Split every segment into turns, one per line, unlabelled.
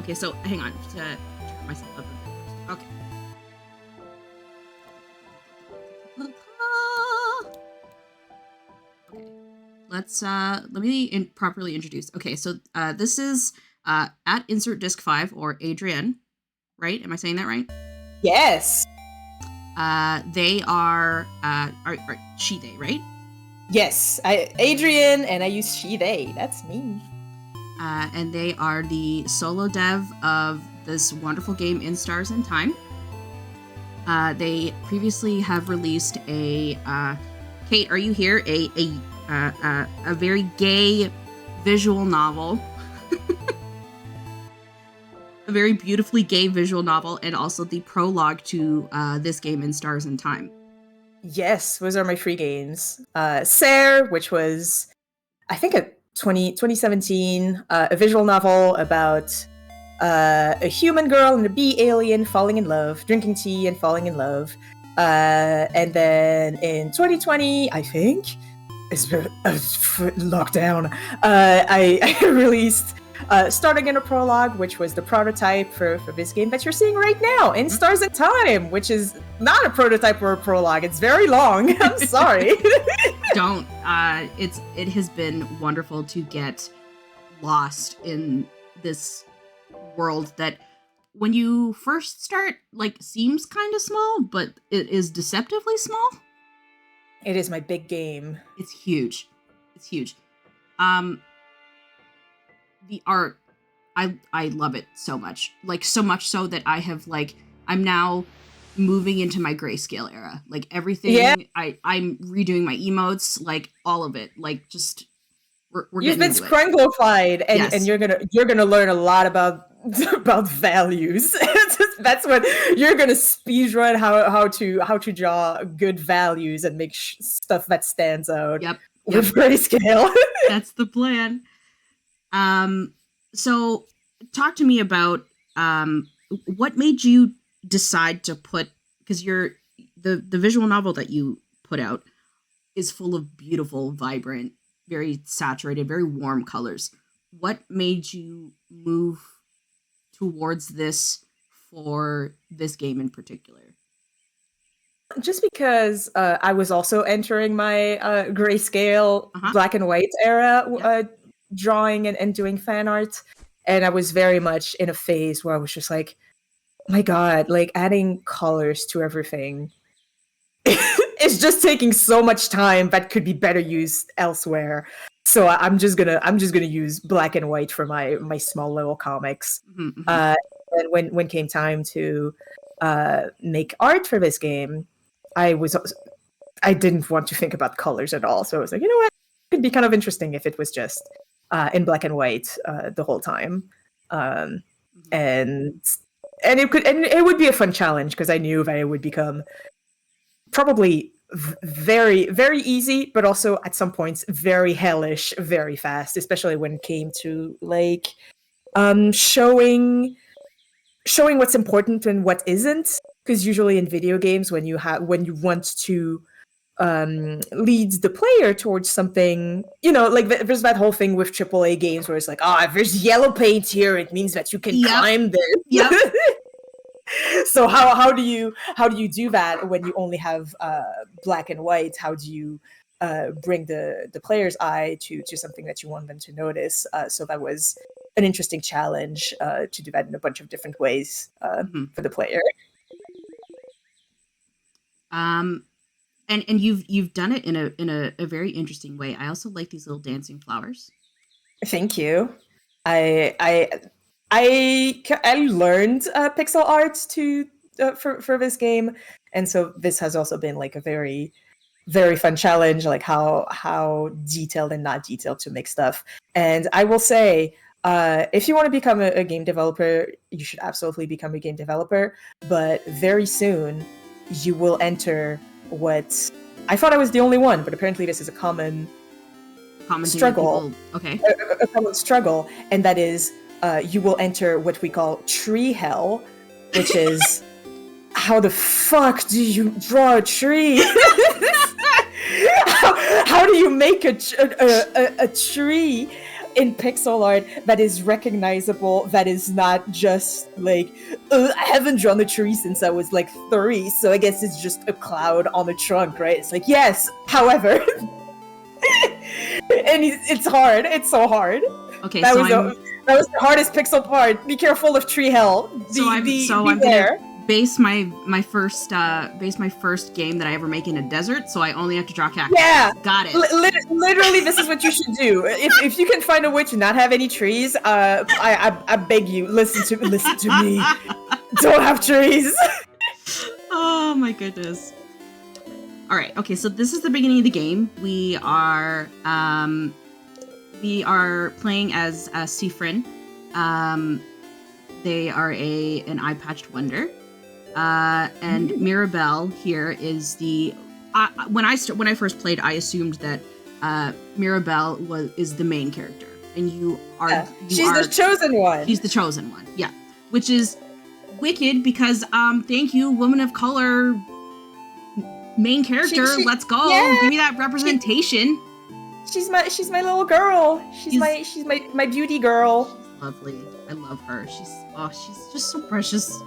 Okay, so hang on to turn myself up. Okay. Okay. Let me properly introduce. Okay, so this is at insert disc 5 or Adrienne, right? Am I saying that right?
Yes.
They are she they, right?
Yes. Adrian, and I use she they. That's me.
And they are the solo dev of this wonderful game In Stars and Time. They previously have released a Kate, are you here? A very gay visual novel. A very beautifully gay visual novel, and also the prologue to this game In Stars and Time.
Yes, those are my free games. Ser, which was, I think, a 2017, a visual novel about a human girl and a bee alien falling in love, drinking tea and falling in love. And then in 2020, I think, it's lockdown, I released starting in a prologue, which was the prototype for this game that you're seeing right now, In Stars and Time, which is not a prototype or a prologue. It's very long. I'm sorry.
Don't. It has been wonderful to get lost in this world that when you first start, like, seems kind of small, but it is deceptively small.
It is my big game.
It's huge. It's huge. The art, I love it so much. Like, so much so that I have, like, I'm now moving into my grayscale era. Like, everything, yeah. I'm redoing my emotes, like, all of it. Like, just, we're
You've been scranglified, and, yes. And you're gonna learn a lot about values. That's what you're gonna speedrun how to draw good values and make stuff that stands out.
Yep.
With grayscale.
That's the plan. So talk to me about what made you decide to put, because the visual novel that you put out is full of beautiful, vibrant, very saturated, very warm colors. What made you move towards this for this game in particular?
Just because I was also entering my grayscale black and white era, drawing and doing fan art, and I was very much in a phase where I was just like, oh my god, like adding colors to everything is just taking so much time that could be better used elsewhere. So I'm just gonna use black and white for my small little comics. Mm-hmm. And when came time to make art for this game, I didn't want to think about colors at all. So I was like, you know what, it could be kind of interesting if it was just in black and white the whole time. And it would be a fun challenge because I knew that it would become probably very, very easy, but also at some points very hellish very fast, especially when it came to like showing what's important and what isn't. Because usually in video games, when you want to lead the player towards something, like there's that whole thing with AAA games where it's like, if there's yellow paint here, it means that you can climb this.
Yep.
So how do you do that when you only have black and white? How do you bring the player's eye to something that you want them to notice? So that was an interesting challenge to do that in a bunch of different ways for the player.
And you've done it in a very interesting way. I also like these little dancing flowers.
Thank you. I learned pixel art for this game, and so this has also been like a very, very fun challenge, like how detailed and not detailed to make stuff. And I will say, if you want to become a game developer, you should absolutely become a game developer. But very soon, you will enter what I thought I was the only one, but apparently this is a common struggle.
Okay,
a common struggle, and that is you will enter what we call tree hell, which is how the fuck do you draw a tree? how do you make a tree in pixel art that is recognizable, that is not just like, I haven't drawn a tree since I was like 3, so I guess it's just a cloud on a trunk, right? It's like, yes, however. And it's hard. It's so hard.
Okay,
that
so
was the hardest pixel part. Be careful of tree hell.
I'm gonna base my first game that I ever make in a desert, so I only have to draw cactus.
Yeah,
got it.
Literally, this is what you should do. If you can find a way to not have any trees, I beg you, listen to me. Don't have trees.
Oh my goodness. All right. Okay. So this is the beginning of the game. We are playing as Sifrin. They are an eye-patched wonder. And Mirabelle here is the. When I first played, I assumed that Mirabelle is the main character, and you are.
She's the chosen one.
She's the chosen one. Yeah, which is wicked because thank you, woman of color, main character. Let's go. Yeah, give me that representation.
She's my little girl. She's my beauty girl.
She's lovely. I love her. She's just so precious.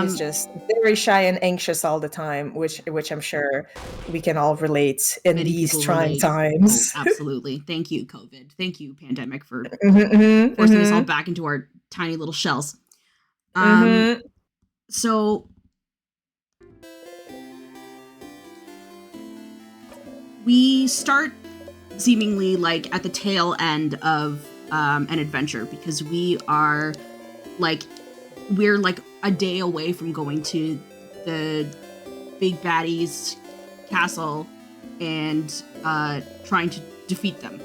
She's just very shy and anxious all the time, which I'm sure we can all relate in these trying times.
Oh, absolutely. Thank you, COVID. Thank you, pandemic, for forcing us all back into our tiny little shells. So we start seemingly like at the tail end of an adventure because we're like a day away from going to the big baddie's castle and trying to defeat them,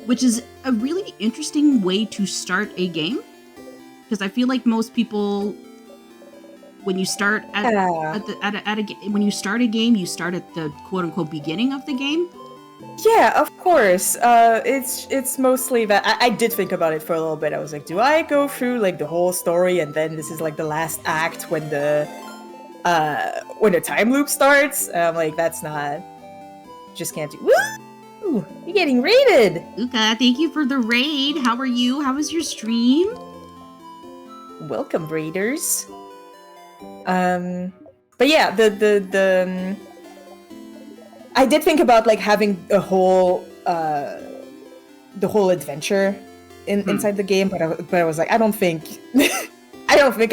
which is a really interesting way to start a game, because I feel like most people, when you start when you start a game, you start at the quote unquote beginning of the game.
Yeah, of course. It's mostly that I did think about it for a little bit. I was like, do I go through like the whole story and then this is like the last act when the time loop starts? And I'm like, that's not. Just can't do. Woo! You're getting raided.
Luca, thank you for the raid. How are you? How was your stream?
Welcome, raiders. But yeah, the I did think about like having the whole adventure inside the game, but I was like, I don't think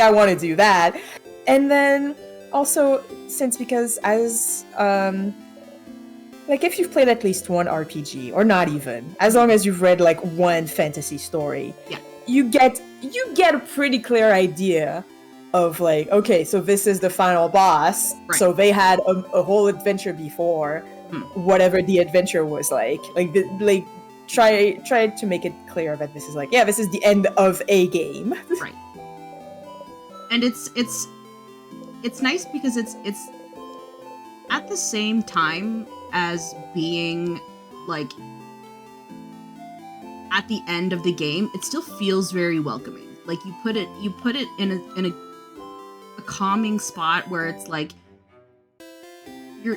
I want to do that. And then also because as like if you've played at least one RPG, or not even, as long as you've read like one fantasy story,
yeah,
you get a pretty clear idea of like, okay, so this is the final boss. Right. So they had a whole adventure before, whatever the adventure was like try to make it clear that this is like, yeah, this is the end of a game.
Right. And it's nice because it's at the same time as being like at the end of the game, it still feels very welcoming. Like you put it in a calming spot where it's like you're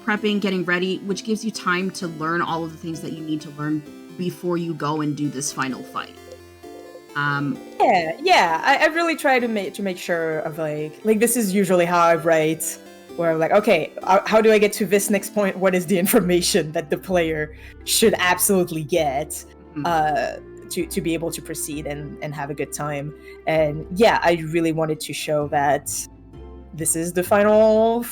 prepping, getting ready, which gives you time to learn all of the things that you need to learn before you go and do this final fight. I really try to make sure of like this is usually how I write, where I'm like, okay, how do I get to this next point? What is the information that the player should absolutely get to be able to proceed and have a good time? And yeah, I really wanted to show that this is the final,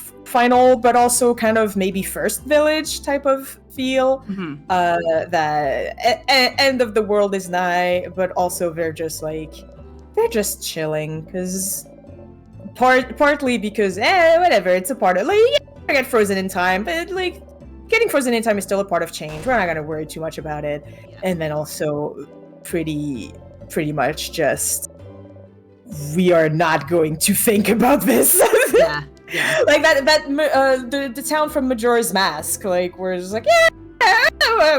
but also kind of maybe first village type of feel. That end of the world is nigh, but also they're just chilling because partly because whatever, it's a part of like, I get frozen in time, but like getting frozen in time is still a part of change. We're not gonna worry too much about it. And then also pretty much just we are not going to think about this. Yeah.
Like the town from Majora's Mask, like we're just like, yeah,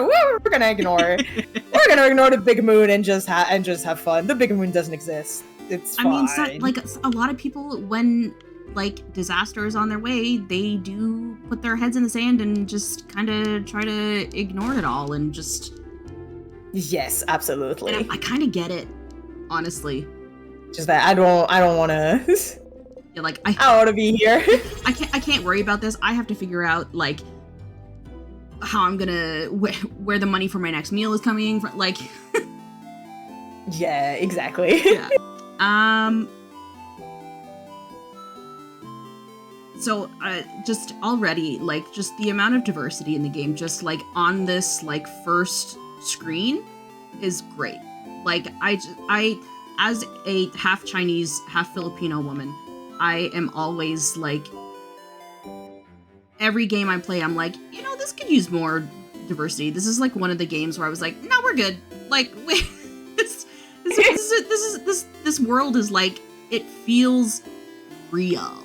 we're gonna ignore the big moon and just have fun. The big moon doesn't exist. It's fine.
I mean, like a lot of people, when like disaster is on their way, they do put their heads in the sand and just kind of try to ignore it all and just.
Yes, absolutely.
And I kind of get it, honestly.
Just that I don't want to.
Yeah, like
I don't want to be here.
I can't worry about this. I have to figure out like how I'm gonna where the money for my next meal is coming from. Like.
Yeah, exactly.
Yeah. So, just already, like, just the amount of diversity in the game, just, like, on this, like, first screen is great. Like, I, as a half Chinese, half Filipino woman, I am always, like, every game I play, I'm like, you know, this could use more diversity. This is, like, one of the games where I was like, no, we're good. Like, this world is like, it feels real.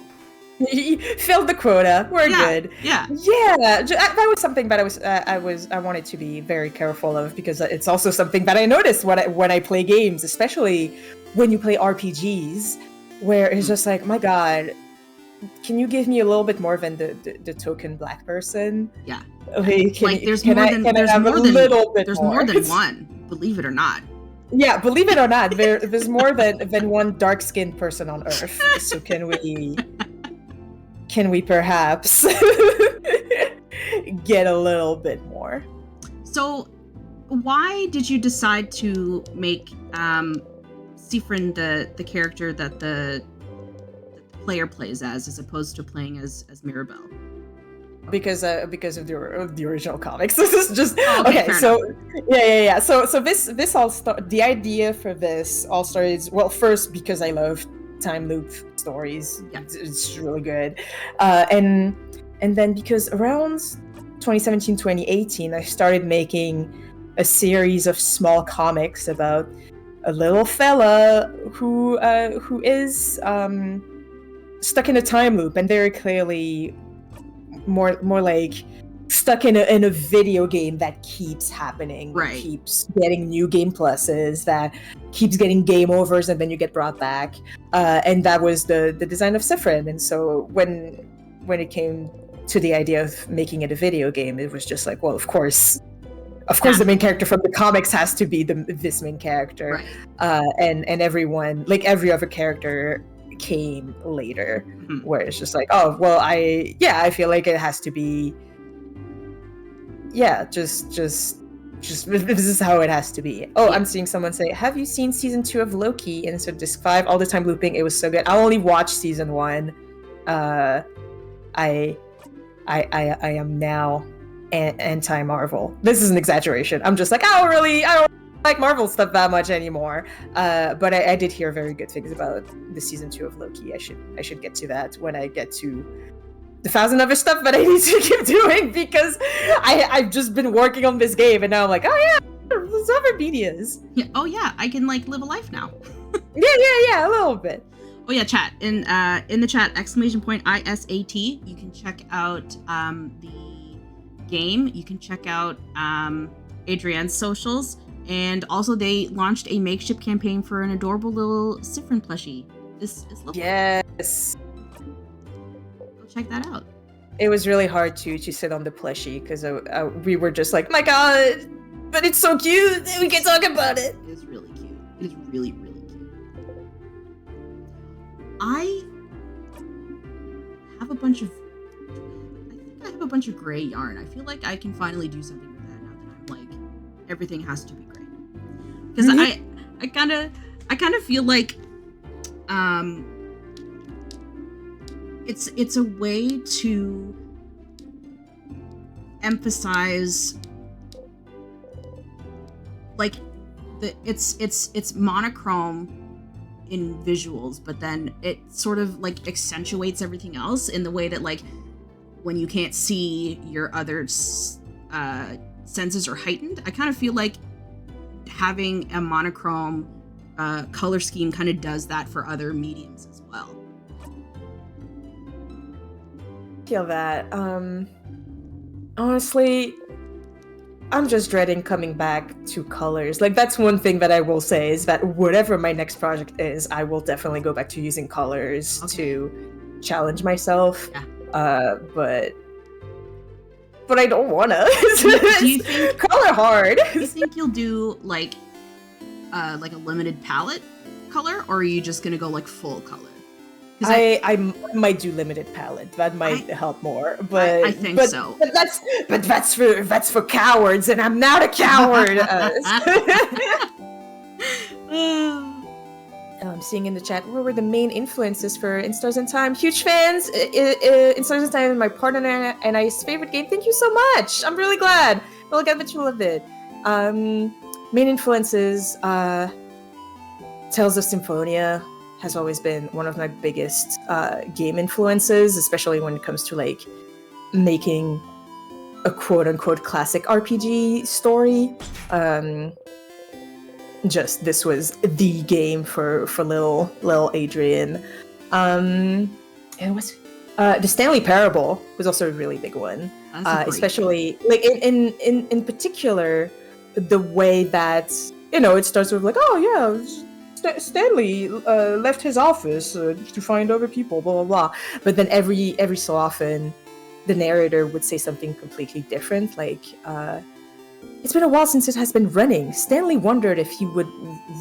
Filled the quota. We're good.
Yeah.
That was something that I wanted to be very careful of, because it's also something that I noticed when I play games, especially when you play RPGs, where it's just like, my God, can you give me a little bit more than the token black person?
Yeah.
There's more
than one, believe it or not.
Yeah, believe it or not, there's more than one dark-skinned person on Earth. So can we perhaps get a little bit more?
So, why did you decide to make Sifrin the character that the player plays as opposed to playing as Mirabelle?
Because of the original comics. This is just
okay.
So yeah. So this all the idea for this all started, well, first because I love time loop stories. Yeah. It's really good, and then because around 2017, 2018, I started making a series of small comics about a little fella who is stuck in a time loop, and very clearly more like stuck in a video game that keeps happening,
right?
Keeps getting new game pluses, that keeps getting game overs, and then you get brought back. And that was the design of Sifrin. And so when it came to the idea of making it a video game, it was just like, well, of course, the main character from the comics has to be this main character,
right.
And everyone, like every other character, came later, where it's just like, oh well, I feel like it has to be, just this is how it has to be. I'm seeing someone say, have you seen season 2 of Loki? And so disc 5, all the time looping, it was so good. I only watched season 1. I am now anti-Marvel. This is an exaggeration. I'm just like, I don't like Marvel stuff that much anymore, but I did hear very good things about the season 2 of Loki. I should get to that when I get to the 1,000 other stuff that I need to keep doing, because I've just been working on this game, and now I'm like, oh yeah, there's other medias.
Yeah. Oh yeah, I can like live a life now.
yeah, a little bit.
Oh yeah, chat in the chat, !ISAT. You can check out the game. You can check out Adrienne's socials. And also, they launched a makeshift campaign for an adorable little Sifrin plushie. This is lovely.
Yes.
Go check that out.
It was really hard to sit on the plushie, because we were just like, my God, but it's so cute. We can talk about it.
It is really cute. It is really, really cute. I have a bunch of gray yarn. I feel like I can finally do something with that now that I'm like, everything has to be gray. Because I kind of feel like it's a way to emphasize, like, it's monochrome in visuals, but then it sort of like accentuates everything else in the way that, like, when you can't see, your other senses are heightened. I kind of feel like having a monochrome color scheme kind of does that for other mediums as well.
Feel that. Honestly, I'm just dreading coming back to colors. Like, that's one thing that I will say, is that whatever my next project is, I will definitely go back to using colors to challenge myself.
Yeah.
But I don't wanna.
Do you think
color hard?
Do you think you'll do like a limited palette color, or are you just gonna go like full color?
I might do limited palette. That might help more. But
I think so.
But that's for cowards, and I'm not a coward. I'm seeing in the chat, what were the main influences for In Stars and Time? Huge fans. In Stars and Time is my partner and I's favorite game. Thank you so much. I'm really glad. Well, I bet you love it. Main influences, Tales of Symphonia has always been one of my biggest game influences, especially when it comes to like making a quote-unquote classic RPG story. Just this was the game for little Adrian. And what's the Stanley Parable was also a really big one, especially like in particular the way that it starts with like, oh yeah, Stanley left his office to find other people, blah blah blah. But then every so often the narrator would say something completely different, like it's been a while since it has been running. Stanley wondered if he would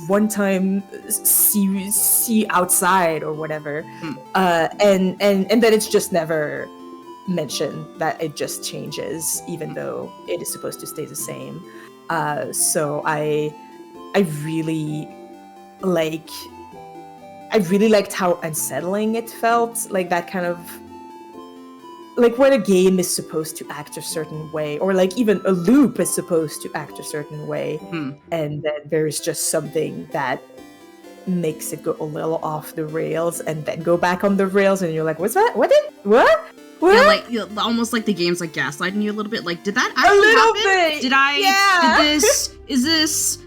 one time see outside or whatever. And then it's just never mentioned that it just changes, even though it is supposed to stay the same. So I really liked how unsettling it felt, like that kind of like when a game is supposed to act a certain way, or like even a loop is supposed to act a certain way, and then there's just something that makes it go a little off the rails and then go back on the rails, and you're like, what's that? What?
Yeah, like almost like the game's like gaslighting you a little bit. Like, did that actually happen?
Bit.
Did I?
Yeah.
Did this? Is this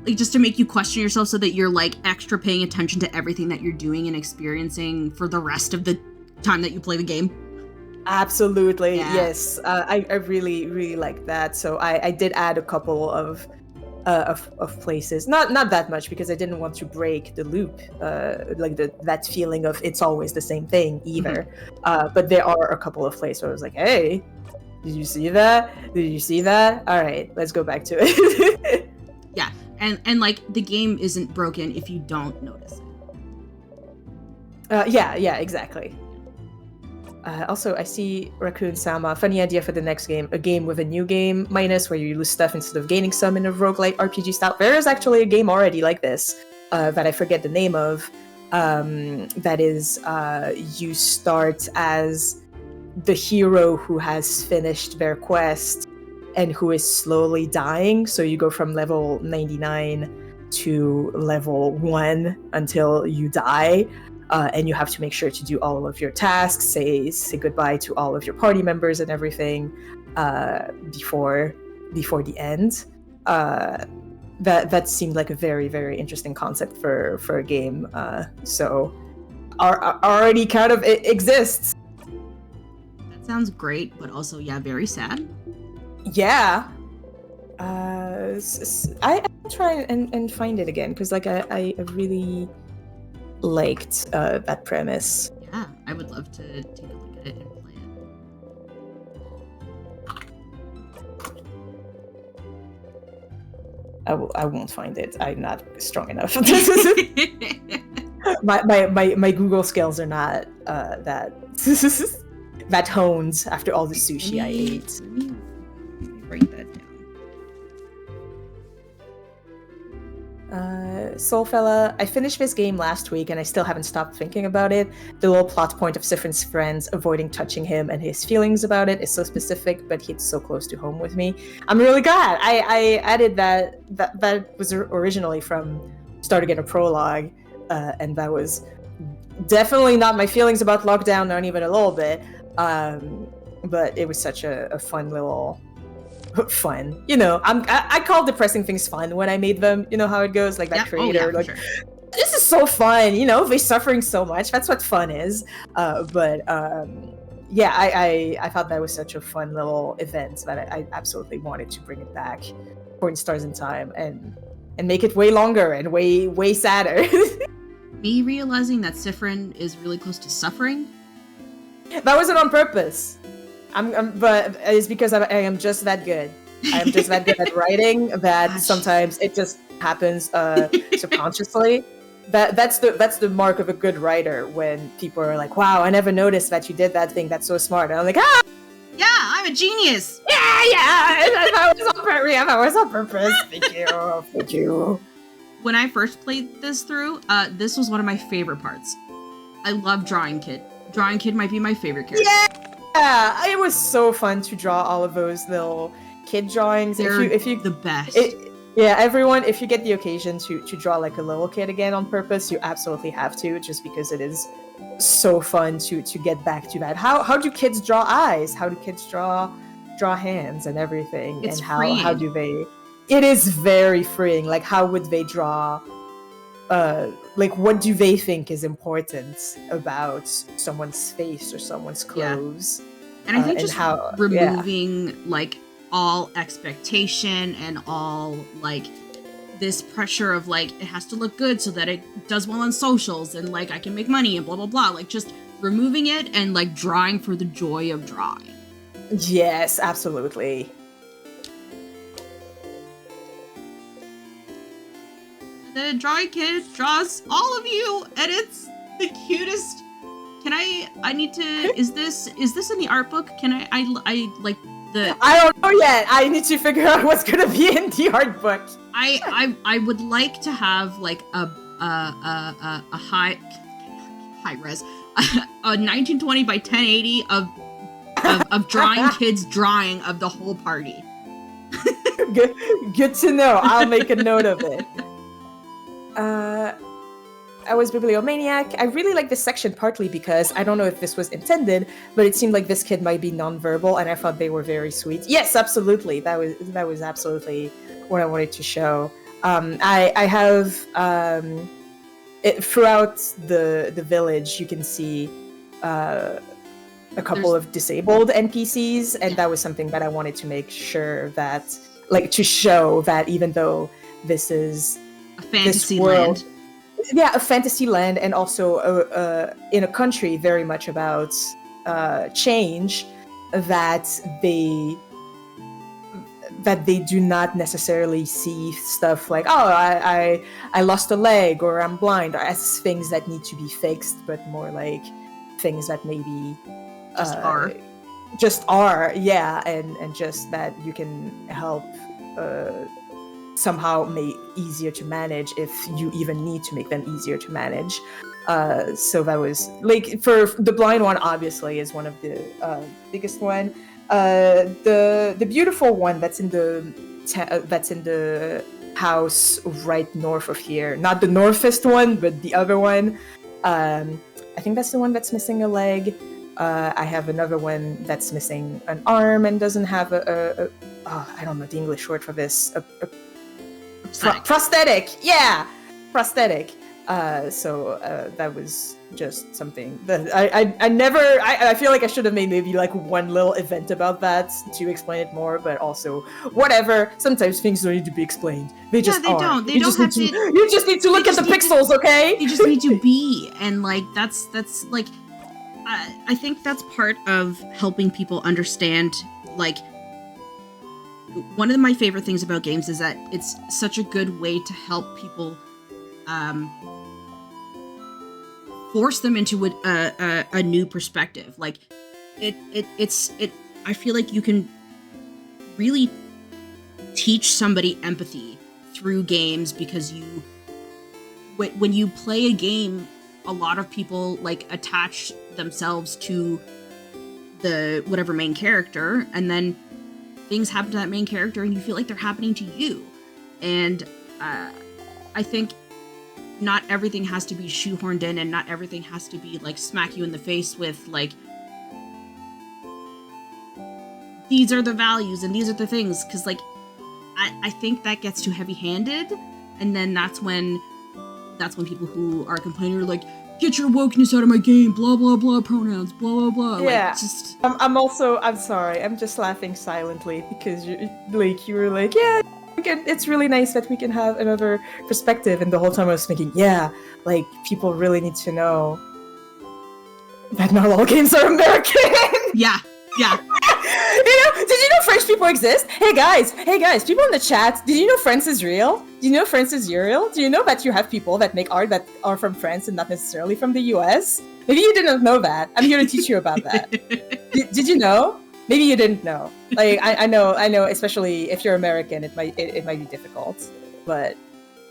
like just to make you question yourself so that you're like extra paying attention to everything that you're doing and experiencing for the rest of the time that you play the game?
Absolutely, yes. I really, really like that. So I did add a couple of places, not that much, because I didn't want to break the loop, like that feeling of it's always the same thing either. But there are a couple of places where I was like, hey, did you see that? Did you see that? All right, let's go back to it.
Yeah, and like the game isn't broken if you don't notice it.
Yeah, exactly. Also, I see Raccoon Sama. Funny idea for the next game. A game with a new game minus where you lose stuff instead of gaining some in a roguelike RPG style. There is actually a game already like this that I forget the name of. That is, you start as the hero who has finished their quest and who is slowly dying. So you go from level 99 to level 1 until you die. And you have to make sure to do all of your tasks, say goodbye to all of your party members and everything before the end. That seemed like a very, very interesting concept for a game. So already kind of it exists.
That sounds great, but also very sad.
Yeah. I'll try and find it again, because like I really liked that premise.
Yeah, I would love to take a look at it and play
it. I won't find it. I'm not strong enough. my Google skills are not that honed after all the sushi I ate.
Let me write that down.
Soulfella, I finished this game last week and I still haven't stopped thinking about it. The little plot point of Sifrin's friends avoiding touching him and his feelings about it is so specific, but hits so close to home with me. I'm really glad I added that was originally from starting in a prologue, and that was definitely not my feelings about lockdown, not even a little bit. But it was such a fun little fun, I call depressing things fun when I made them. You know how it goes, like that creator, like, sure. This is so fun, they're suffering so much. That's what fun is. I thought that was such a fun little event that I absolutely wanted to bring it back for In Stars in Time and make it way longer and way sadder.
Me realizing that Sifrin is really close to suffering
That wasn't on purpose. But it's because I am just that good. I am just that good at writing that
Gosh.
sometimes it just happens subconsciously. That's the mark of a good writer, when people are like, "Wow, I never noticed that you did that thing. That's so smart." And I'm like, "Ah,
Yeah, I'm a genius.
yeah, that was on purpose. Yeah, that was on purpose. Thank you, thank you."
When I first played this through, this was one of my favorite parts. I love Drawing Kid. Drawing Kid might be my favorite character.
Yeah, it was so fun to draw all of those little kid drawings.
They're
if you
the best.
Yeah, everyone, if you get the occasion to draw like a little kid again on purpose, you absolutely have to, just because it is so fun to get back to that. How do kids draw eyes? How do kids draw hands and everything?
It's
and how
freeing.
do they? It is very freeing. Like, how would they draw? Like, what do they think is important about someone's face or someone's clothes?
And I think
and
just
how
removing like all expectation and all like this pressure of like it has to look good so that it does well on socials and like I can make money and blah blah blah, like just removing it and like drawing for the joy of drawing.
Yes, absolutely.
The Drawing Kid draws all of you and it's the cutest. Can I need to, is this in the art book? Can I like the,
I don't know yet. I need to figure out what's gonna be in the art book.
I would like to have like a high res a 1920 by 1080 of Drawing Kid's drawing of the whole party.
Good to know. I'll make a note of it. I was Bibliomaniac. I really like this section partly because I don't know if this was intended, but it seemed like this kid might be nonverbal, and I thought they were very sweet. Yes, absolutely. That was absolutely what I wanted to show. I have throughout the village, you can see a couple of disabled NPCs, and that was something that I wanted to make sure that, like, to show that even though this is
a fantasy
world,
land.
Yeah, a fantasy land, and also in a country very much about change, that they do not necessarily see stuff like, oh, I lost a leg or I'm blind, as things that need to be fixed, but more like things that maybe just are, yeah, and just that you can help somehow make easier to manage if you even need to make them easier to manage. So that was like, for the blind one, obviously is one of the biggest one. The beautiful one that's in the house right north of here, not the northest one, but the other one. I think that's the one that's missing a leg. I have another one that's missing an arm and doesn't have I don't know the English word for this. Prosthetic. Yeah, prosthetic. So that was just something that I feel like I should have made maybe like one little event about that to explain it more, but also whatever. Sometimes things don't need to be explained. They just
they
are.
don't. They don't have to.
You just need to look at the pixels, okay?
You just need to be, and like that's like, I think that's part of helping people understand. Like, one of my favorite things about games is that it's such a good way to help people. Force them into a new perspective. Like it's I feel like you can really teach somebody empathy through games, because when you play a game, a lot of people like attach themselves to the whatever main character, and then things happen to that main character and you feel like they're happening to you. And I think not everything has to be shoehorned in, and not everything has to be like smack you in the face with like, these are the values and these are the things, because like I think that gets too heavy-handed, and then that's when people who are complaining are like, get your wokeness out of my game, blah blah blah, pronouns, blah blah blah.
Yeah,
like, just
I'm sorry, I'm just laughing silently because you were like, yeah, it's really nice that we can have another perspective, and the whole time I was thinking, yeah, like people really need to know that not all games are American.
Yeah.
Did you know French people exist? Hey guys, people in the chat, did you know France is real? Do you know France is real? Do you know that you have people that make art that are from France and not necessarily from the US? Maybe you didn't know that. I'm here to teach you about that. Did you know? Maybe you didn't know. Like I know, especially if you're American, it might be difficult. But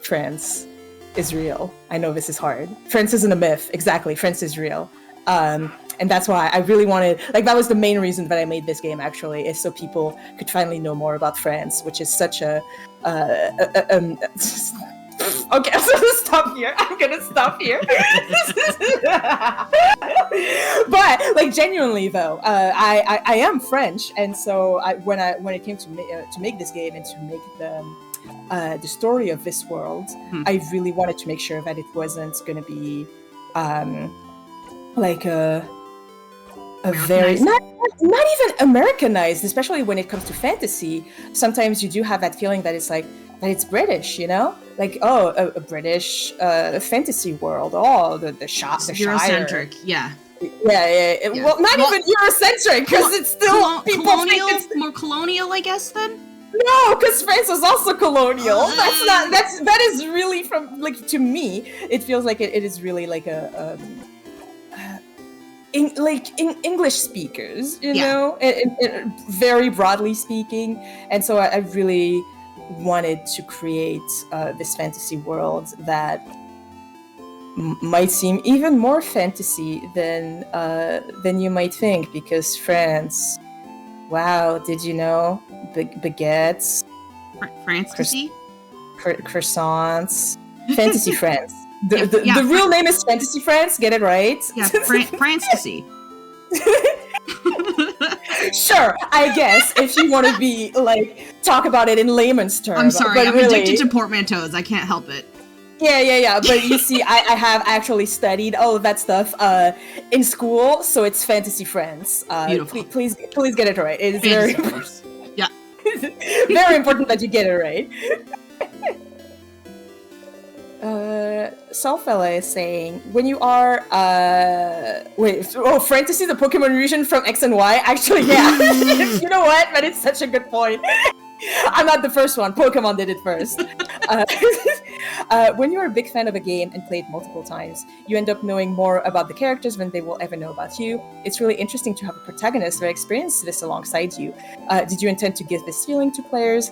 France is real. I know this is hard. France isn't a myth. Exactly. France is real. And that's why I really wanted, like, that was the main reason that I made this game, actually, is so people could finally know more about France, which is such a okay, I'm gonna stop here. But, like, genuinely, though, I am French, and so when it came to make this game and to make the story of this world, I really wanted to make sure that it wasn't going to be like a very not even Americanized, especially when it comes to fantasy. Sometimes you do have that feeling that it's like that it's British, you know, like a British fantasy world. Oh, the Shire.
Eurocentric, yeah.
Well, not even Eurocentric, because it's still
more colonial, I guess. Then
no, because France was also colonial. That is really from, like, to me, it feels like it is really like in English speakers, you know, very broadly speaking. And so I really wanted to create this fantasy world that might seem even more fantasy than you might think, because France, wow, did you know, baguettes,
fantasy,
croissants, fantasy France. The real name is Fantasy France. Get it right.
Yeah, Fantasy.
Sure, I guess if you want to be like talk about it in layman's terms.
I'm sorry,
but
I'm
really,
addicted to portmanteaus. I can't help it.
Yeah. But you see, I have actually studied all of that stuff in school, so it's Fantasy France.
Beautiful.
Please get it right. It is very important.
Yeah.
Very important that you get it right. Solfella is saying, when you are Fantasy, the Pokemon region from X and Y. Actually, yeah. You know what? But it's such a good point. I'm not the first one. Pokemon did it first. When you're a big fan of a game and play it multiple times, you end up knowing more about the characters than they will ever know about you. It's really interesting to have a protagonist that experienced this alongside you. Did you intend to give this feeling to players?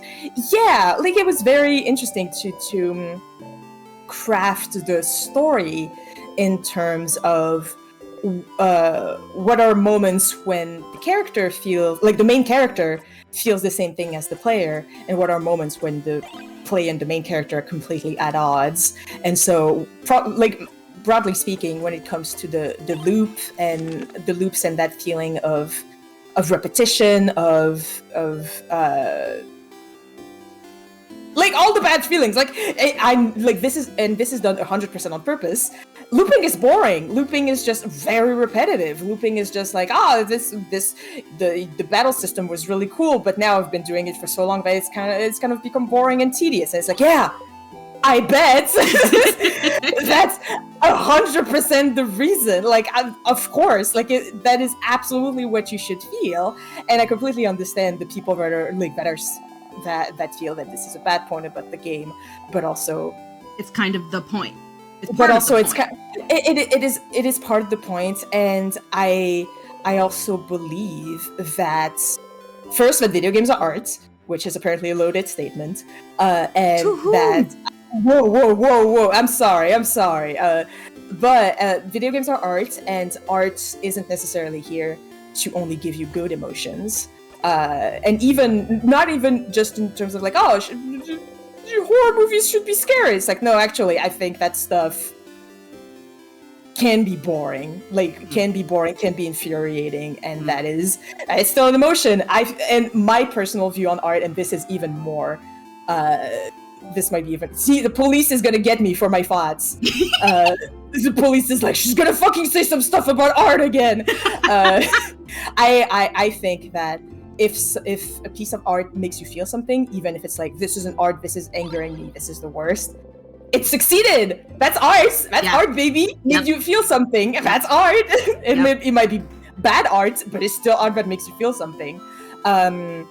Yeah, like, it was very interesting to craft the story in terms of what are moments when the character feels like the main character feels the same thing as the player, and what are moments when the play and the main character are completely at odds. And so broadly speaking, when it comes to the loops and that feeling of repetition, of like all the bad feelings, like I'm like, this is done 100% on purpose. Looping is boring. Looping is just very repetitive. Looping is just like, the battle system was really cool, but now I've been doing it for so long that it's kind of become boring and tedious. And it's like, yeah, I bet that's 100% the reason. Like, of course, like that is absolutely what you should feel. And I completely understand the people that are like that feel that this is a bad point about the game, but also
it's kind of the point.
But also it is part of the point, and I also believe that first, that video games are art, which is apparently a loaded statement, and that whoa, I'm sorry, but video games are art, and art isn't necessarily here to only give you good emotions. And not even just in terms of like, horror movies should be scary. It's like, no, actually, I think that stuff can be boring. Like, can be infuriating, and it's still an emotion. And my personal view on art, and this is even more. This might be even. See, the police is gonna get me for my thoughts. The police is like, she's gonna fucking say some stuff about art again. I think that if a piece of art makes you feel something, even if it's like, this isn't art, this is angering me, this is the worst, it succeeded. That's art. That's art, baby. Made you feel something. That's art. It might be bad art, but it's still art that makes you feel something. And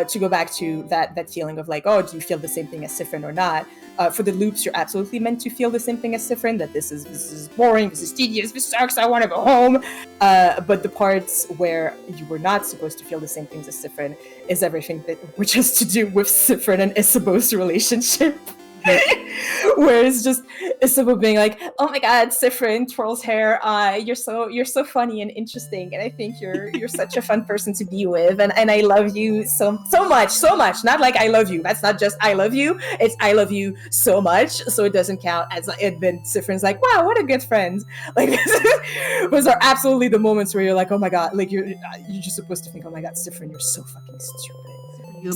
to go back to that feeling of like, oh, do you feel the same thing as Sifrin or not? For the loops, you're absolutely meant to feel the same thing as Sifrin, that this is boring, this is tedious, this sucks, I want to go home. But the parts where you were not supposed to feel the same things as Sifrin is everything that which has to do with Sifrin and Isabeau's relationship. Where it's just Isabeau being like, oh my god, Sifrin, Troll's hair, you're so funny and interesting, and I think you're such a fun person to be with, and I love you so much. Not like I love you. That's not just I love you, it's I love you so much, so it doesn't count as it. Then Sifrin's like, wow, what a good friend. Like those are absolutely the moments where you're like, oh my god, like you're just supposed to think, oh my god, Sifrin, you're so fucking stupid.
You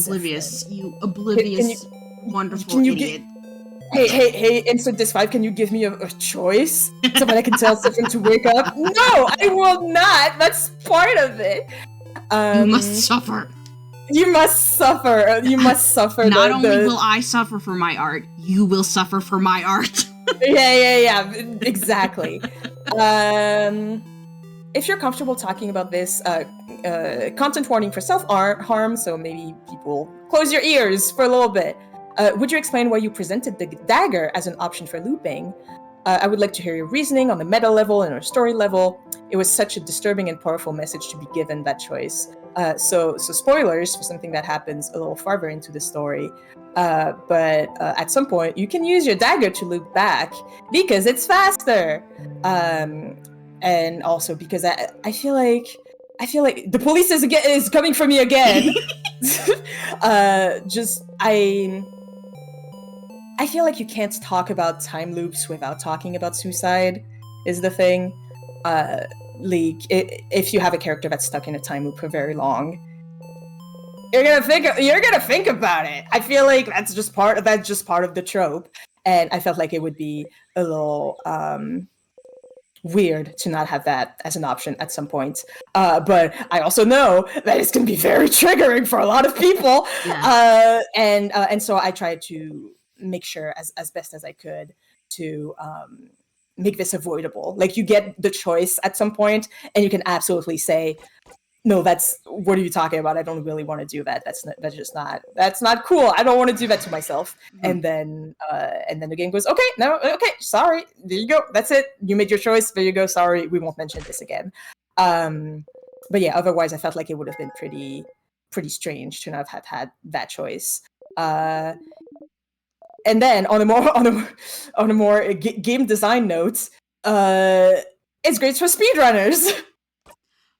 oblivious, wonderful idiot.
Hey, Instant Disc 5, can you give me a choice so that I can tell Sifrin to wake up? No, I will not. That's part of it.
You must suffer.
You must suffer. You must suffer.
Not only will I suffer for my art, you will suffer for my art.
Yeah. Exactly. If you're comfortable talking about this, content warning for self-harm, so maybe people close your ears for a little bit. Would you explain why you presented the dagger as an option for looping? I would like to hear your reasoning on the meta level and our story level. It was such a disturbing and powerful message to be given that choice. So spoilers for something that happens a little farther into the story. But at some point, you can use your dagger to loop back because it's faster. And also because I feel like the police is coming for me again. I feel like you can't talk about time loops without talking about suicide, is the thing. If you have a character that's stuck in a time loop for very long, you're gonna think about it. I feel like that's just part of the trope, and I felt like it would be a little weird to not have that as an option at some point. But I also know that it's gonna be very triggering for a lot of people. Yeah. And so I tried to make sure as best as I could to make this avoidable. Like, you get the choice at some point and you can absolutely say, no, what are you talking about? I don't really want to do that. That's not cool. I don't want to do that to myself. Mm-hmm. And then the game goes, okay, sorry, there you go. That's it. You made your choice. There you go. Sorry, we won't mention this again. But yeah, otherwise I felt like it would have been pretty strange to not have had that choice. And then on a more game design note, it's great for speedrunners.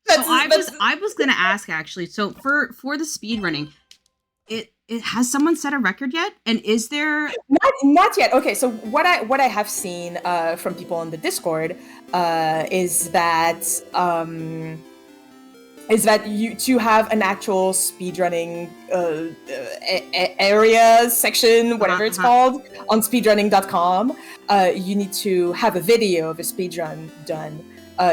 I was gonna ask, actually. So for the speedrunning, it has someone set a record yet? And is there
not yet? Okay, so what I have seen from people on the Discord is that you to have an actual speedrunning area section, whatever it's called, on speedrunning.com, you need to have a video of a speedrun done.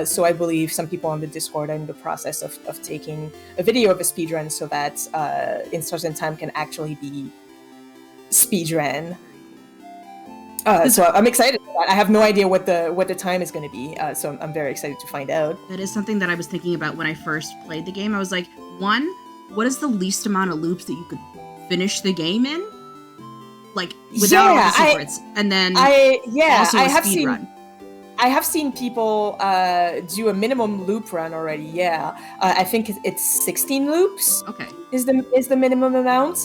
So I believe some people on the Discord are in the process of taking a video of a speedrun so that Instars in Time can actually be speedrun. So I'm excited for that. I have no idea what the time is going to be, so I'm very excited to find out.
That is something that I was thinking about when I first played the game. I was like, one, what is the least amount of loops that you could finish the game in? Like, without all the secrets. And then also a speed run.
I have seen people do a minimum loop run already. Yeah, I think it's 16 loops.
Okay,
is the minimum amount.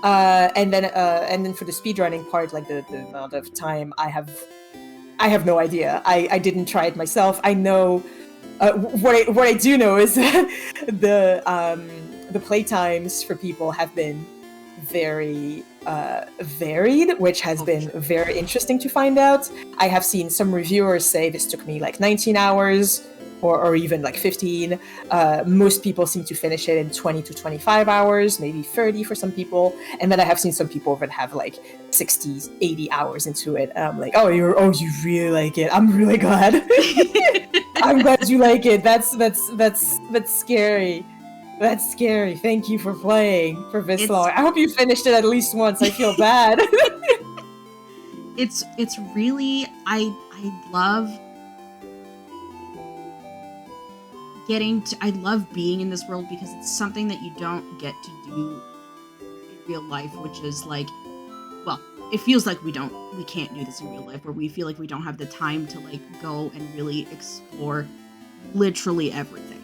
And then for the speedrunning part, like the amount of time, I have no idea. I didn't try it myself. I know what I do know is that the play times for people have been very varied, which has been very interesting to find out. I have seen some reviewers say this took me like 19 hours or even like 15. Most people seem to finish it in 20 to 25 hours, maybe 30 for some people. And then I have seen some people that have like 60, 80 hours into it. And I'm like, oh, you really like it. I'm really glad. I'm glad you like it. That's scary. That's scary. Thank you for playing for this long. I hope you finished it at least once. I feel bad.
it's really I love I love being in this world because it's something that you don't get to do in real life, which is like, well, it feels like we can't do this in real life, where we feel like we don't have the time to like go and really explore literally everything.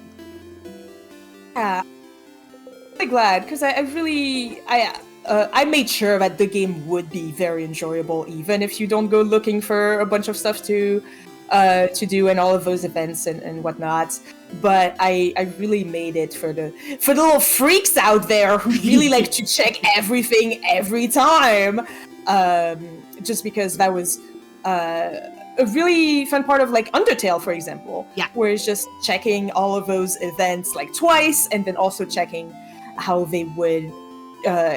Yeah, I'm really glad, because I made sure that the game would be very enjoyable, even if you don't go looking for a bunch of stuff to do and all of those events and whatnot. But I really made it for the little freaks out there who really like to check everything every time. Just because that was a really fun part of like Undertale, for example.
Yeah.
Where it's just checking all of those events like twice, and then also checking how they would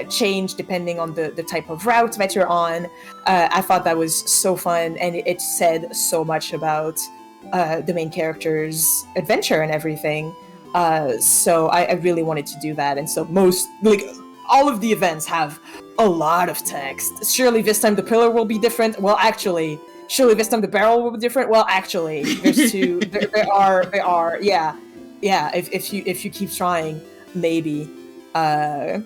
change depending on the type of route that you're on. I thought that was so fun, and it said so much about the main character's adventure and everything. So I really wanted to do that, and so all of the events have a lot of text. Surely this time the pillar will be different. Well, actually, surely this time the barrel will be different. Well, actually, there's two. there are. Yeah. If you keep trying, maybe. Yeah.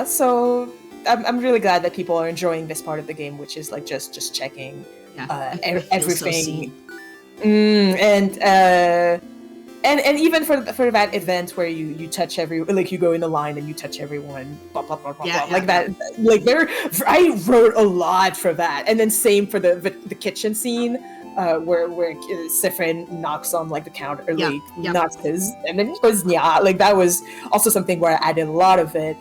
So I'm really glad that people are enjoying this part of the game, which is like just checking everything. And even for that event where you touch you go in the line and you touch everyone, blah blah blah blah blah, like that. Like I wrote a lot for that, and then same for the kitchen scene, where Sifrin knocks on like the counter, or knocks his, and then he goes like that was also something where I added a lot of it.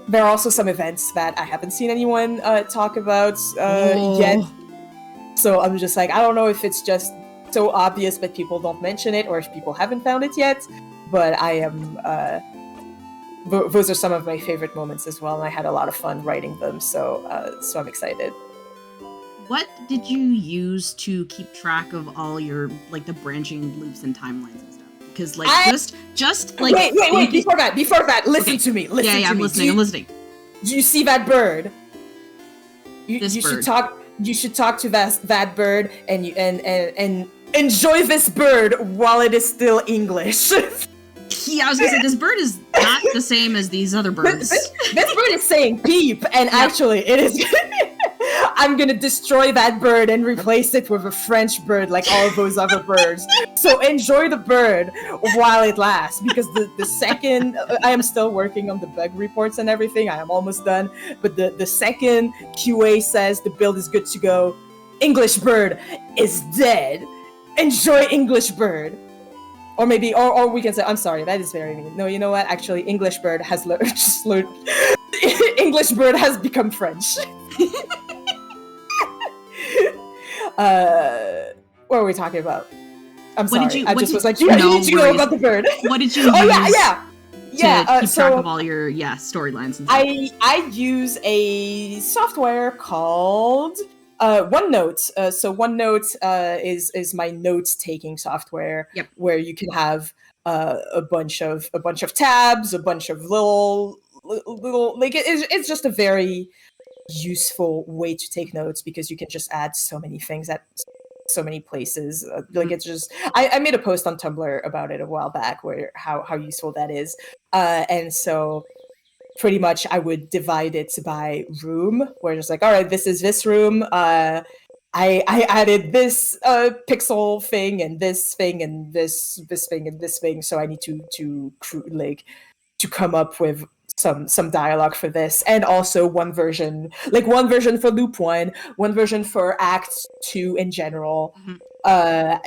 There are also some events that I haven't seen anyone talk about yet, so I'm just like, I don't know if it's just so obvious but people don't mention it, or if people haven't found it yet, but I am those are some of my favorite moments as well, and I had a lot of fun writing them, so I'm excited.
What did you use to keep track of all your like the branching loops and timelines and stuff? Because like just like
wait before that listen to me.
I'm listening.
Do you see that bird? You should talk to that bird and enjoy this bird while it is still English.
Yeah, I was gonna say, this bird is not the same as these other birds.
This bird is saying peep, and actually it is. I'm gonna destroy that bird and replace it with a French bird like all of those other birds. So enjoy the bird while it lasts, because the second, I am still working on the bug reports and everything, I am almost done, but the second QA says the build is good to go, English bird is dead. Enjoy English bird. Or maybe, or we can say, I'm sorry, that is very mean. No, you know what? Actually, English bird has learned. English bird has become French. What were we talking about? I'm sorry. I just was like, you need to know about the bird.
What did you use?
Yeah.
To keep track of all your storylines and stuff.
I use a software called OneNote. So OneNote is my note-taking software.
Yep.
Where you can have a bunch of tabs, a bunch of little like it's just a very useful way to take notes, because you can just add so many things at so many places. Like it's just, I made a post on Tumblr about it a while back, where how useful that is. And so pretty much I would divide it by room, where it's like, all right, this is this room. I added this pixel thing and this thing and this thing and this thing. So I need to come up with some dialogue for this, and also one version for loop 1 version for act 2 in general,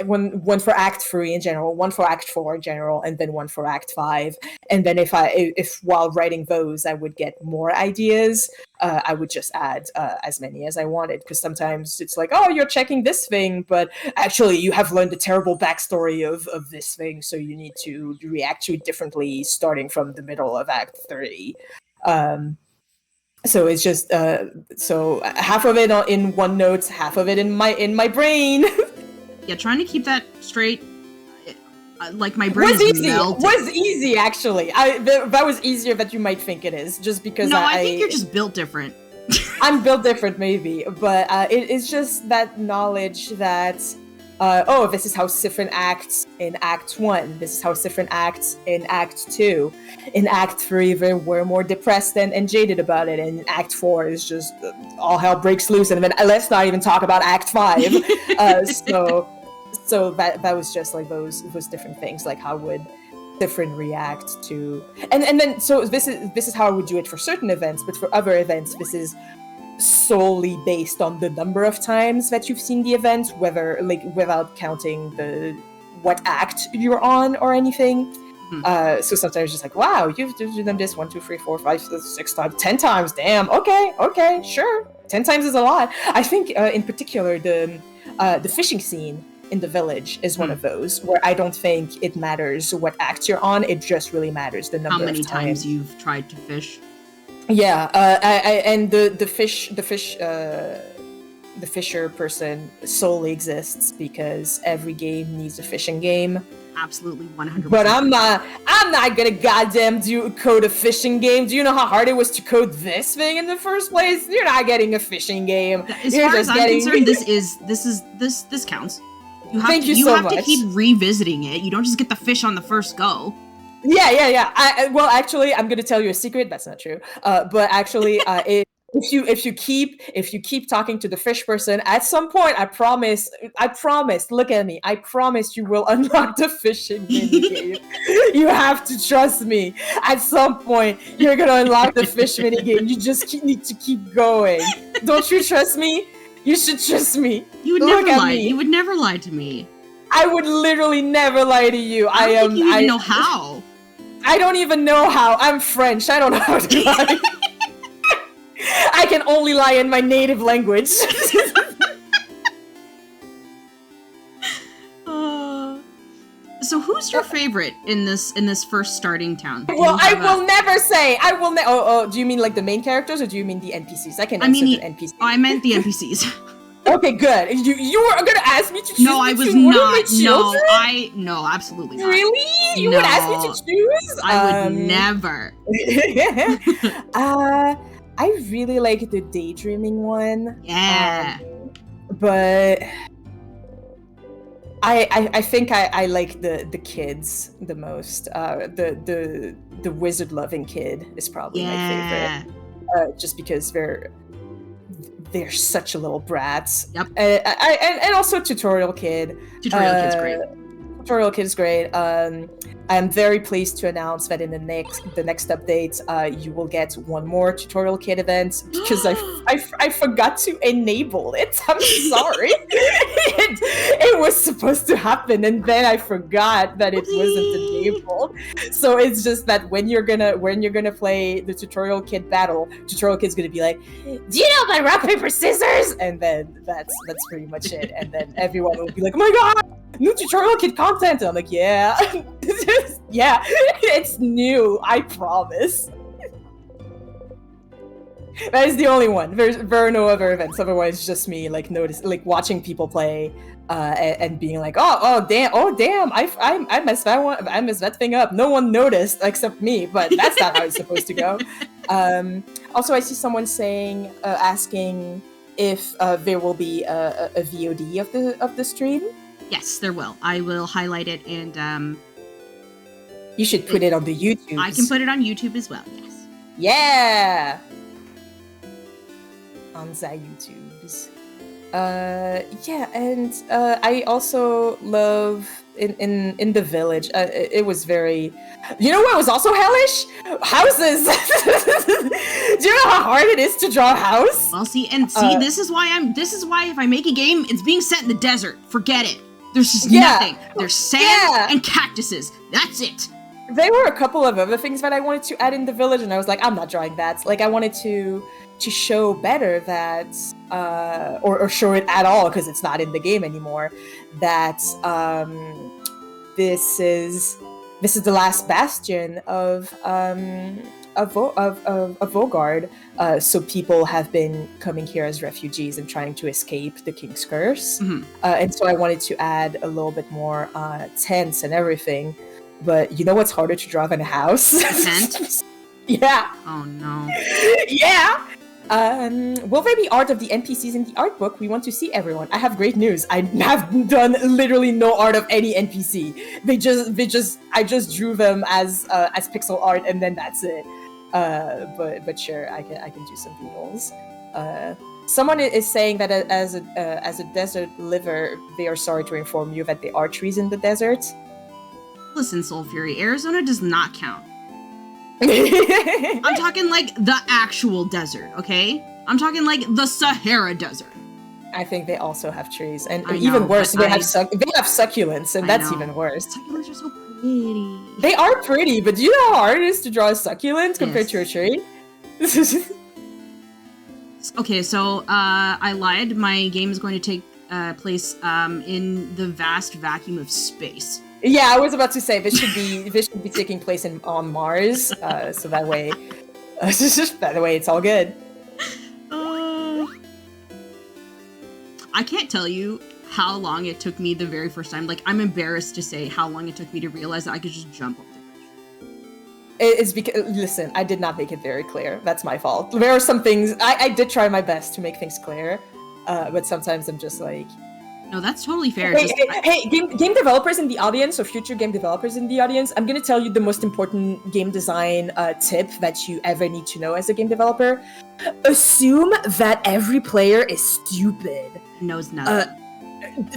one for act 3 in general, one for act 4 in general, and then one for act 5. And then if while writing those I would get more ideas, I would just add as many as I wanted, because sometimes it's like, oh, you're checking this thing, but actually you have learned the terrible backstory of this thing, so you need to react to it differently starting from the middle of act 3. So it's just so half of it in OneNote, half of it in my brain.
Yeah, trying to keep that straight. Like my brain is melting.
Was easy, actually. That was easier than you might think it is, just because
I think you're just built different.
I'm built different, maybe, but it's just that knowledge that, this is how Sifrin acts in Act 1. This is how Sifrin acts in Act 2. In Act 3, we're more depressed and jaded about it. And Act 4 is just all hell breaks loose. And then let's not even talk about Act 5. So that was just like those different things, like how would Sifrin react to, and then so this is how I would do it for certain events, but for other events, this is solely based on the number of times that you've seen the event, whether like without counting what act you're on or anything. So sometimes just like, wow, you've done this 1, 2, 3, 4, 5, 6 times, 10 times. Damn. Okay, sure. 10 times is a lot. I think in particular the fishing scene in the village is one of those where I don't think it matters what act you're on. It just really matters the number of times.
How many times you've tried to fish.
Yeah, and the fisher person solely exists because every game needs a fishing game.
Absolutely, 100%.
But I'm not gonna goddamn code a fishing game. Do you know how hard it was to code this thing in the first place? You're not getting a fishing game.
As far as I'm concerned, this counts. You have to keep revisiting it. You don't just get the fish on the first go.
Yeah. Well, actually, I'm gonna tell you a secret. That's not true. But actually, if you keep talking to the fish person, at some point, I promise. Look at me. I promise you will unlock the fishing minigame. You have to trust me. At some point, you're gonna unlock the fish minigame. You just need to keep going. Don't you trust me? You should trust me.
You would never lie. You would never lie to me.
I would literally never lie to you.
I don't think you even know how.
I don't even know how. I'm French. I don't know how to lie. I can only lie in my native language.
So who's your favorite in this first starting town?
Well, I will never say. I will never. Do you mean like the main characters or do you mean the NPCs? I mean the NPCs.
I meant the NPCs.
Okay, good. You were gonna ask me to choose?
No, I was not. No, absolutely not.
Really? You would ask me to choose?
I would never.
I really like the daydreaming one.
Yeah.
But I think I like the kids the most. The wizard loving kid is probably my favorite. Just because they're such a little brats.
Yep.
And also Tutorial Kid.
Tutorial Kid's great.
Tutorial Kid is great. I'm very pleased to announce that in the next update, you will get one more Tutorial Kid event because I forgot to enable it. I'm sorry. it was supposed to happen, and then I forgot that it wasn't enabled. So it's just that when you're gonna play the Tutorial Kid battle, Tutorial Kid's gonna be like, "Do you know my rock paper scissors?" And then that's pretty much it. And then everyone will be like, "Oh my god, new Tutorial Kid content!" And I'm like, "Yeah." Yeah, it's new, I promise. That is the only one. There are no other events. Otherwise, just me watching people play and being like, oh damn, I messed that thing up. No one noticed except me, but that's not how it's supposed to go. Also, I see someone asking if there will be a VOD of the stream.
Yes, there will. I will highlight it and
you should put it on the YouTube.
I can put it on YouTube as well, yes.
Yeah! On the YouTubes. Yeah, and I also love in the village. It was very. You know what was also hellish? Houses. Do you know how hard it is to draw a house?
Well, see, this is why if I make a game, it's being set in the desert. Forget it. There's just nothing. There's sand and cactuses. That's it.
There were a couple of other things that I wanted to add in the village, and I was like, I'm not drawing that. Like, I wanted to show better that, or show it at all, because it's not in the game anymore, that this is the last bastion of Vogard. So people have been coming here as refugees and trying to escape the King's Curse.
Mm-hmm.
And so I wanted to add a little bit more tents and everything. But you know what's harder to draw than a house?
A tent?
Yeah.
Oh no.
Yeah. Will there be art of the NPCs in the art book? We want to see everyone. I have great news. I have done literally no art of any NPC. I just drew them as pixel art, and then that's it. But sure, I can do some doodles. Someone is saying that as a desert liver, they are sorry to inform you that there are trees in the desert.
Listen, Soul Fury, Arizona does not count. I'm talking like the actual desert, okay? I'm talking like the Sahara Desert.
I think they also have trees, and even worse, they have succulents, and that's even worse.
Succulents are so pretty.
They are pretty, but do you know how hard it is to draw a succulent compared to a tree?
Okay, so I lied. My game is going to take place in the vast vacuum of space.
Yeah, I was about to say this should be taking place on Mars, so that way it's all good.
I can't tell you how long it took me the very first time. Like, I'm embarrassed to say how long it took me to realize that I could just jump off the bridge.
It's because, listen, I did not make it very clear. That's my fault. There are some things I did try my best to make things clear, but sometimes I'm just like.
No, that's totally fair.
Hey, game developers in the audience, or future game developers in the audience, I'm going to tell you the most important game design tip that you ever need to know as a game developer. Assume that every player is stupid.
Knows nothing.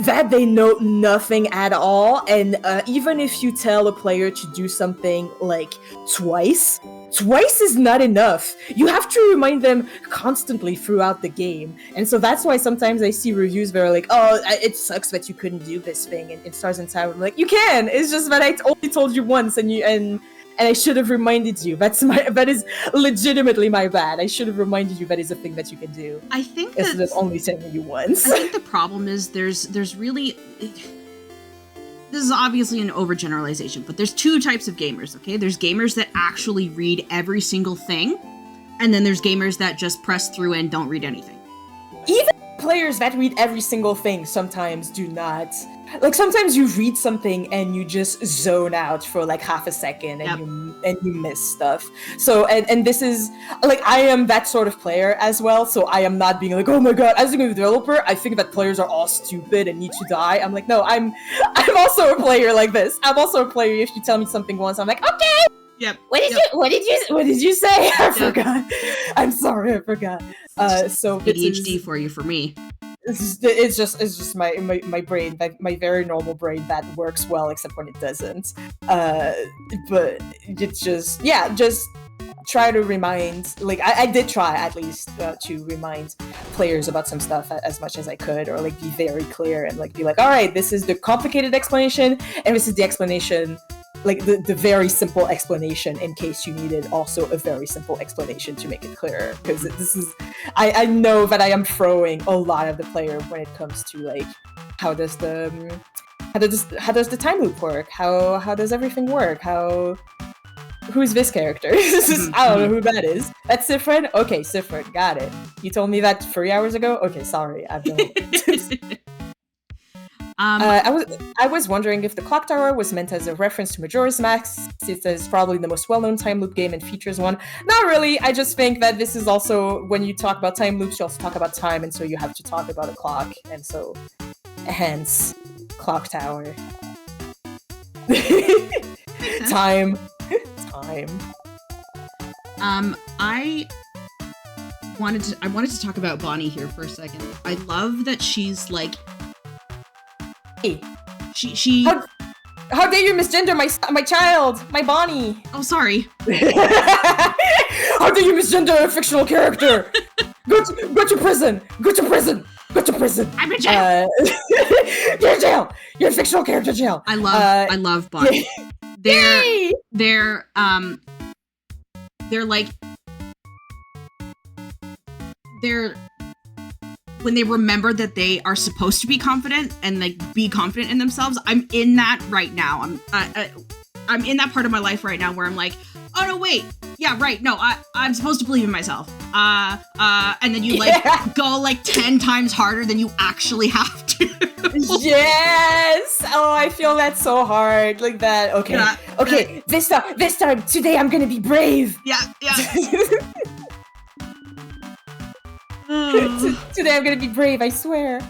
That they know nothing at all, and even if you tell a player to do something like twice is not enough. You have to remind them constantly throughout the game, and so that's why sometimes I see reviews that are like, "Oh, it sucks that you couldn't do this thing in Stars and Time." I'm like, "You can. It's just that I only told you once, and I should have reminded you. That is legitimately my bad. I should have reminded you that is a thing that you can do.
I think
instead of only telling you once."
I think the problem is there's really. This is obviously an overgeneralization, but there's two types of gamers, okay? There's gamers that actually read every single thing, and then there's gamers that just press through and don't read anything.
Even players that read every single thing sometimes do not. Like, sometimes you read something and you just zone out for like half a second, and you miss stuff. So, and this is, like, I am that sort of player as well, so I am not being like, oh my god, as a game developer, I think that players are all stupid and need to die. I'm like, no, I'm also a player like this. I'm also a player. If you tell me something once, I'm like, okay!
Yep.
What did you say? I forgot. I'm sorry, I forgot. So
ADHD for me.
It's just my brain, my very normal brain that works well, except when it doesn't. But it's just try to remind, like, I did try at least to remind players about some stuff as much as I could, or like be very clear and like be like, all right, this is the complicated explanation, and this is the explanation. Like, the very simple explanation in case you needed also a very simple explanation to make it clearer. Because this is... I know that I am throwing a lot of the player when it comes to, like, how does the time loop work? How does everything work? Who's this character? I don't know who that is. That's Sifred? Okay, Sifred, got it. You told me that 3 hours ago? Okay, sorry, I've done it. I was wondering if the clock tower was meant as a reference to Majora's Mask, since it's probably the most well-known time loop game and features one. Not really. I just think that this is also, when you talk about time loops, you also talk about time, and so you have to talk about a clock, and so hence clock tower. Time.
I wanted to talk about Bonnie here for a second. I love that she's like. She
How dare you misgender my child, my Bonnie?
Oh, sorry.
How dare you misgender a fictional character? Go to prison. Go to prison.
I'm in jail.
You're in jail. You're a fictional character jail.
I love Bonnie. They're when they remember that they are supposed to be confident and like be confident in themselves. I'm in that right now. I'm in that part of my life right now where I'm like, oh no, wait, yeah, right, no, I'm supposed to believe in myself. And then you go like 10 times harder than you actually have to.
Yes. Oh, I feel that so hard, like that. Okay, yeah, okay. This time, today, I'm gonna be brave.
Yeah.
Today I'm gonna be brave, I swear.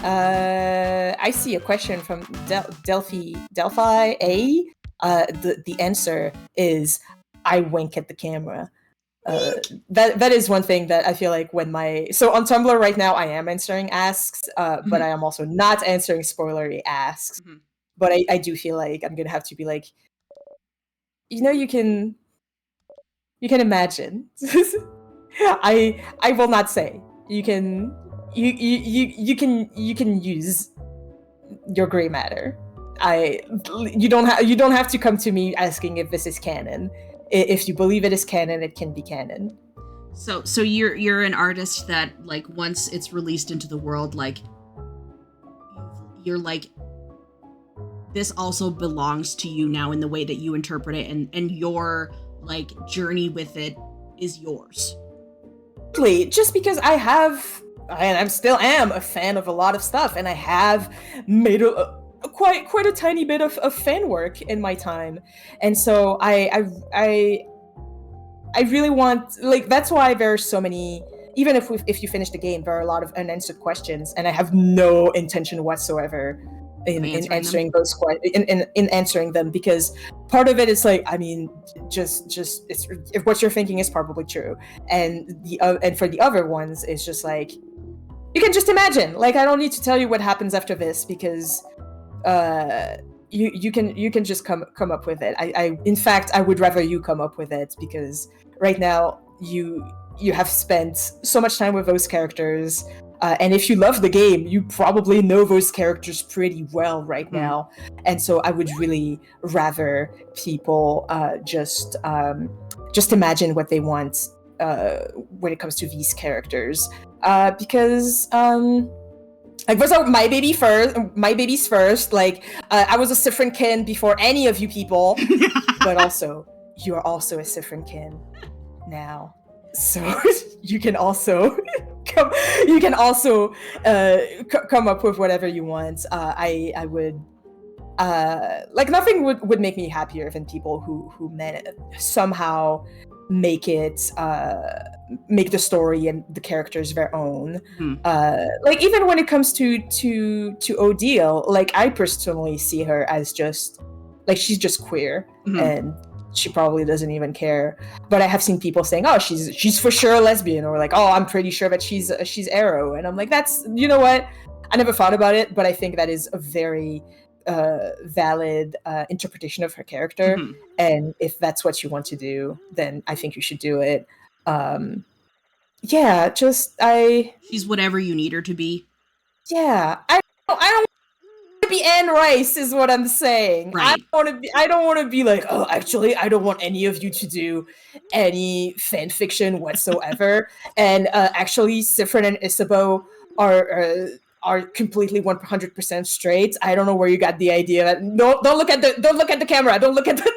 I see a question from Delphi A. The answer is I wink at the camera. That is one thing that I feel like when so on Tumblr right now I am answering asks, but I am also not answering spoilery asks. But I do feel like I'm gonna have to be like, you can imagine. I will not say. You can use your gray matter. You don't have to come to me asking if this is canon. If you believe it is canon, it can be canon.
So you're an artist that, like, once it's released into the world, like, you're like, this also belongs to you now in the way that you interpret it, and your, like, journey with it is yours.
Just because I still am a fan of a lot of stuff, and I have made quite a tiny bit of fan work in my time, and so I really want, like, that's why there's so many. Even if you finish the game, there are a lot of unanswered questions, and I have no intention whatsoever in answering those in answering them, because part of it is like, I mean, just it's, if what you're thinking is probably true, and for the other ones it's just like, you can just imagine. Like, I don't need to tell you what happens after this, because you can just come up with it. In fact, I would rather you come up with it, because right now you have spent so much time with those characters, and if you love the game, you probably know those characters pretty well right now. And so I would really rather people just imagine what they want when it comes to these characters, because like, those are my babies first. Like, I was a Sifrinkin before any of you people, but also you are also a Sifrinkin now, so you can also come up with whatever you want. I would like, nothing would make me happier than people who somehow make it make the story and the characters their own. Like, even when it comes to Odile, like, I personally see her as just, like, she's just queer, and she probably doesn't even care. But I have seen people saying, oh, she's for sure a lesbian, or like, oh, I'm pretty sure that she's aro, and I'm like, that's, you know what, I never thought about it, but I think that is a very valid interpretation of her character, and if that's what you want to do, then I think you should do it. Yeah,
she's whatever you need her to be.
Yeah, I don't want to be Anne Rice, is what I'm saying.
Right.
I don't want to be like, oh, actually, I don't want any of you to do any fan fiction whatsoever. And actually, Sifrin and Isabeau are completely 100% straight. I don't know where you got the idea that don't look at the camera. Don't look at the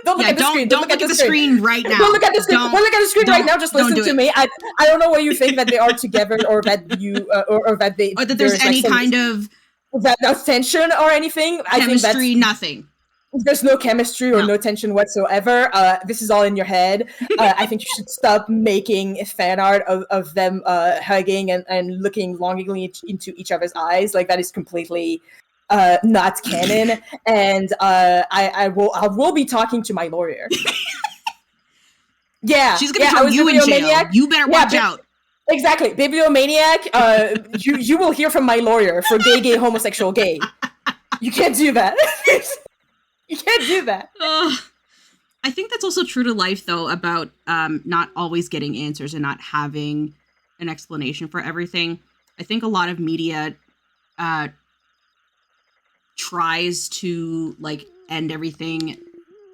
screen.
Don't look at the screen right now.
Don't look at the screen. Don't look at the screen right now. Just listen to me. I don't know where you think that they are together, or that you or that they,
or that there's any like kind of
that tension or anything.
Chemistry,
I think that's
nothing.
There's no chemistry or no tension whatsoever. This is all in your head. I think you should stop making fan art of them hugging and looking longingly into each other's eyes. Like, that is completely not canon. And I will be talking to my lawyer. Yeah,
she's gonna throw you in jail. You better watch out.
Exactly, bibliomaniac. You will hear from my lawyer for gay, homosexual, gay. You can't do that. You can't do that.
I think that's also true to life, though, about not always getting answers and not having an explanation for everything. I think a lot of media tries to, like, end everything,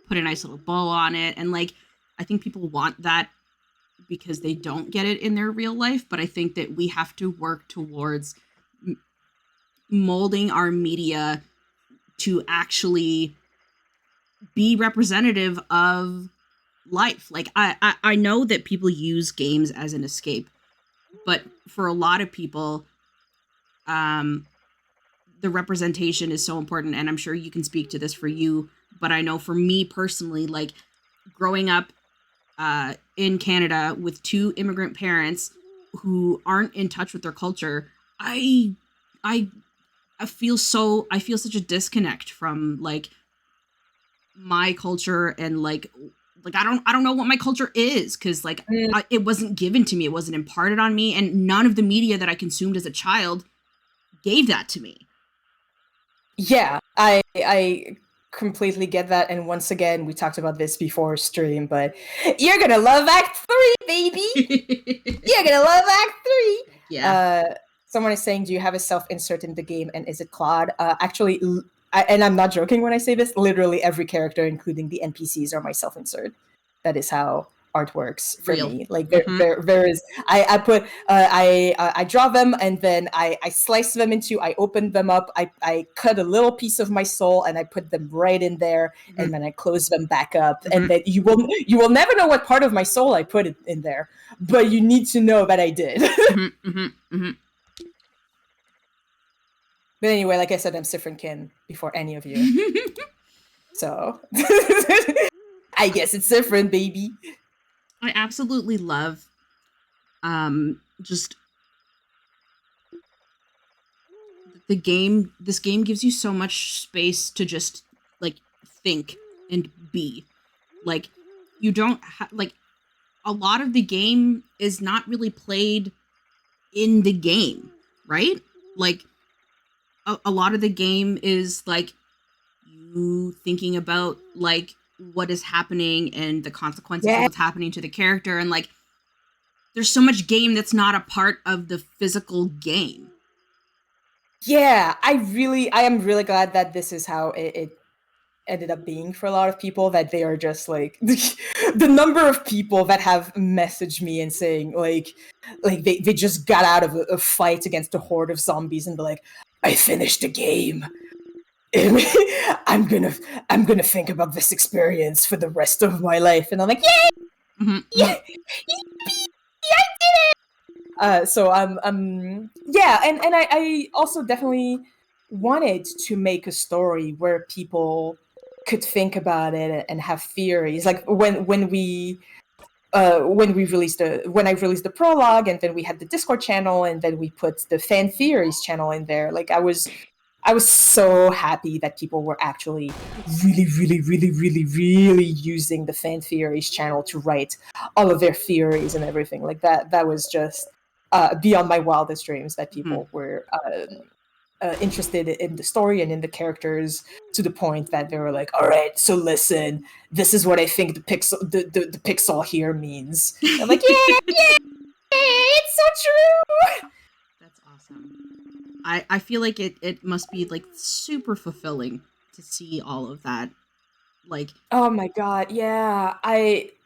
put a nice little bow on it. And, like, I think people want that because they don't get it in their real life. But I think that we have to work towards molding our media to actually be representative of life. Like, I know that people use games as an escape, but for a lot of people, the representation is so important. And I'm sure you can speak to this for you, but I know for me personally, like, growing up in Canada with two immigrant parents who aren't in touch with their culture, I I I feel such a disconnect from like my culture and like I don't know what my culture is because like it wasn't given to me, it wasn't imparted on me, and none of the media that I consumed as a child gave that to me.
Yeah, I completely get that. And once again, we talked about this before stream, but you're gonna love Act 3, baby. You're gonna love Act 3.
Yeah.
Someone is saying, do you have a self-insert in the game, and is it Claude? Actually, and I'm not joking when I say this, literally every character, including the NPCs, are my self-insert. That is how art works for
Real.
me. Like there is, I put, I draw them, and then I slice them into, I open them up, I cut a little piece of my soul, and I put them right in there, and then I close them back up, and then you will never know what part of my soul I put it in there, but you need to know that I did. But anyway, like I said, I'm Sifrinkin before any of you. So I guess it's different, baby.
I absolutely love just the game. This game gives you so much space to just like think and be. Like you don't like a lot of the game is not really played in the game, right? Like a lot of the game is like you thinking about like what is happening and the consequences of what's happening to the character, and like there's so much game that's not a part of the physical game.
Yeah, I am really glad that this is how it ended up being for a lot of people, that they are just like the number of people that have messaged me and saying like they just got out of a fight against a horde of zombies and they're like, I finished the game. I'm gonna think about this experience for the rest of my life, and I'm like, yay! Yeah, I did it. So yeah, and I also definitely wanted to make a story where people could think about it and have theories. Like when I released the prologue, and then we had the Discord channel, and then we put the fan theories channel in there. Like I was so happy that people were actually really using the fan theories channel to write all of their theories and everything like that. That was just beyond my wildest dreams, that people were interested in the story and in the characters, to the point that they were like, all right, so listen, this is what I think the pixel here means. I'm like, yeah, it's so true.
That's awesome. I feel like it must be like super fulfilling to see all of that. Like,
oh my god, yeah.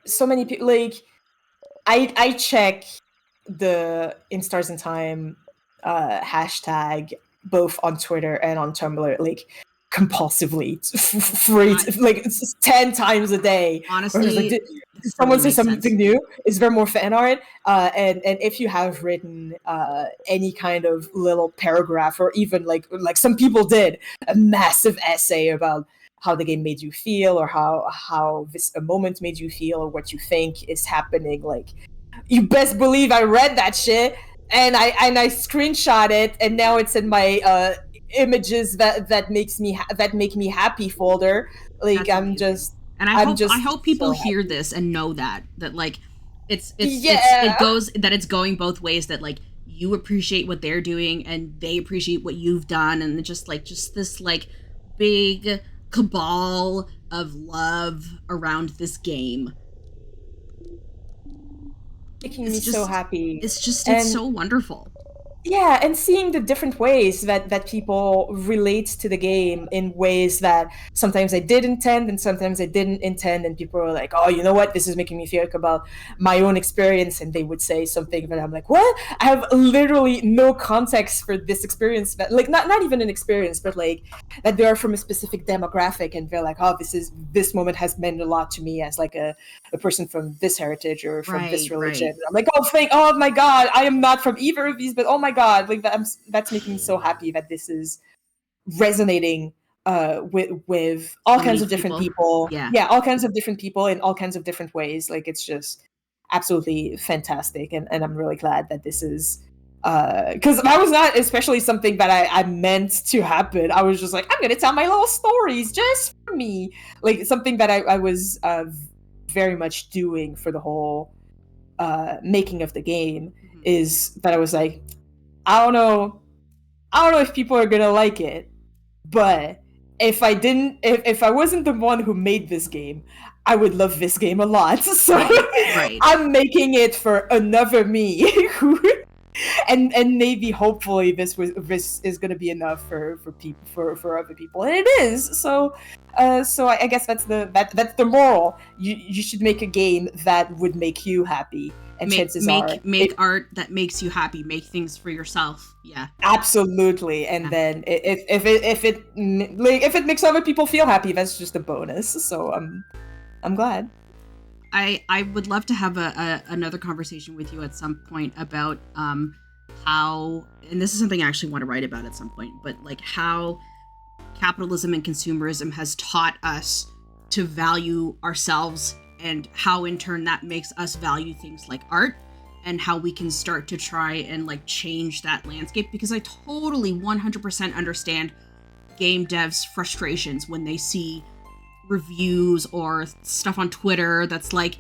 So many people, like I check the In Stars and Time hashtag both on Twitter and on Tumblr like compulsively like 10 times a day.
Honestly,
like, did someone say something new? Is there more fan art? And if you have written any kind of little paragraph, or even like some people did a massive essay about how the game made you feel, or how this a moment made you feel, or what you think is happening, like you best believe I read that shit, and I screenshot it, and now it's in my images that make me happy folder. Like I'm just,
and I hope people
so
hear this and know that like it's going both ways, that like you appreciate what they're doing and they appreciate what you've done, and just this like big cabal of love around this game.
Making me so happy.
It's so wonderful.
Yeah, and seeing the different ways that people relate to the game, in ways that sometimes I did intend and sometimes I didn't intend, and people were like, oh, you know what, this is making me think about my own experience, and they would say something that I'm like, what? I have literally no context for this experience, but like not even an experience, but like that they are from a specific demographic, and they're like, oh, this moment has meant a lot to me as like a person from this heritage or from this religion. I'm like, oh my god, I am not from either of these, but oh my god, like that's making me so happy that this is resonating with all kinds of different people.
Yeah,
all kinds of different people in all kinds of different ways. Like it's just, absolutely fantastic, and I'm really glad that this is, because that was not especially something that I meant to happen. I was just like, I'm gonna tell my little stories just for me, like something that I was very much doing for the whole making of the game, is that I was like, I don't know if people are gonna like it, but if I wasn't the one who made this game, I would love this game a lot. So
Right.
I'm making it for another me who, and maybe hopefully this is going to be enough for people, for other people, and it is. So I guess that's the moral. You should make a game that would make you happy, and chances are
make art that makes you happy. Make things for yourself. Yeah,
absolutely. And then if it makes other people feel happy, that's just a bonus. So I'm glad.
I would love to have another conversation with you at some point about how, and this is something I actually want to write about at some point, but like how capitalism and consumerism has taught us to value ourselves, and how in turn that makes us value things like art, and how we can start to try and like change that landscape, because I totally 100% understand game devs' frustrations when they see reviews or stuff on Twitter that's like,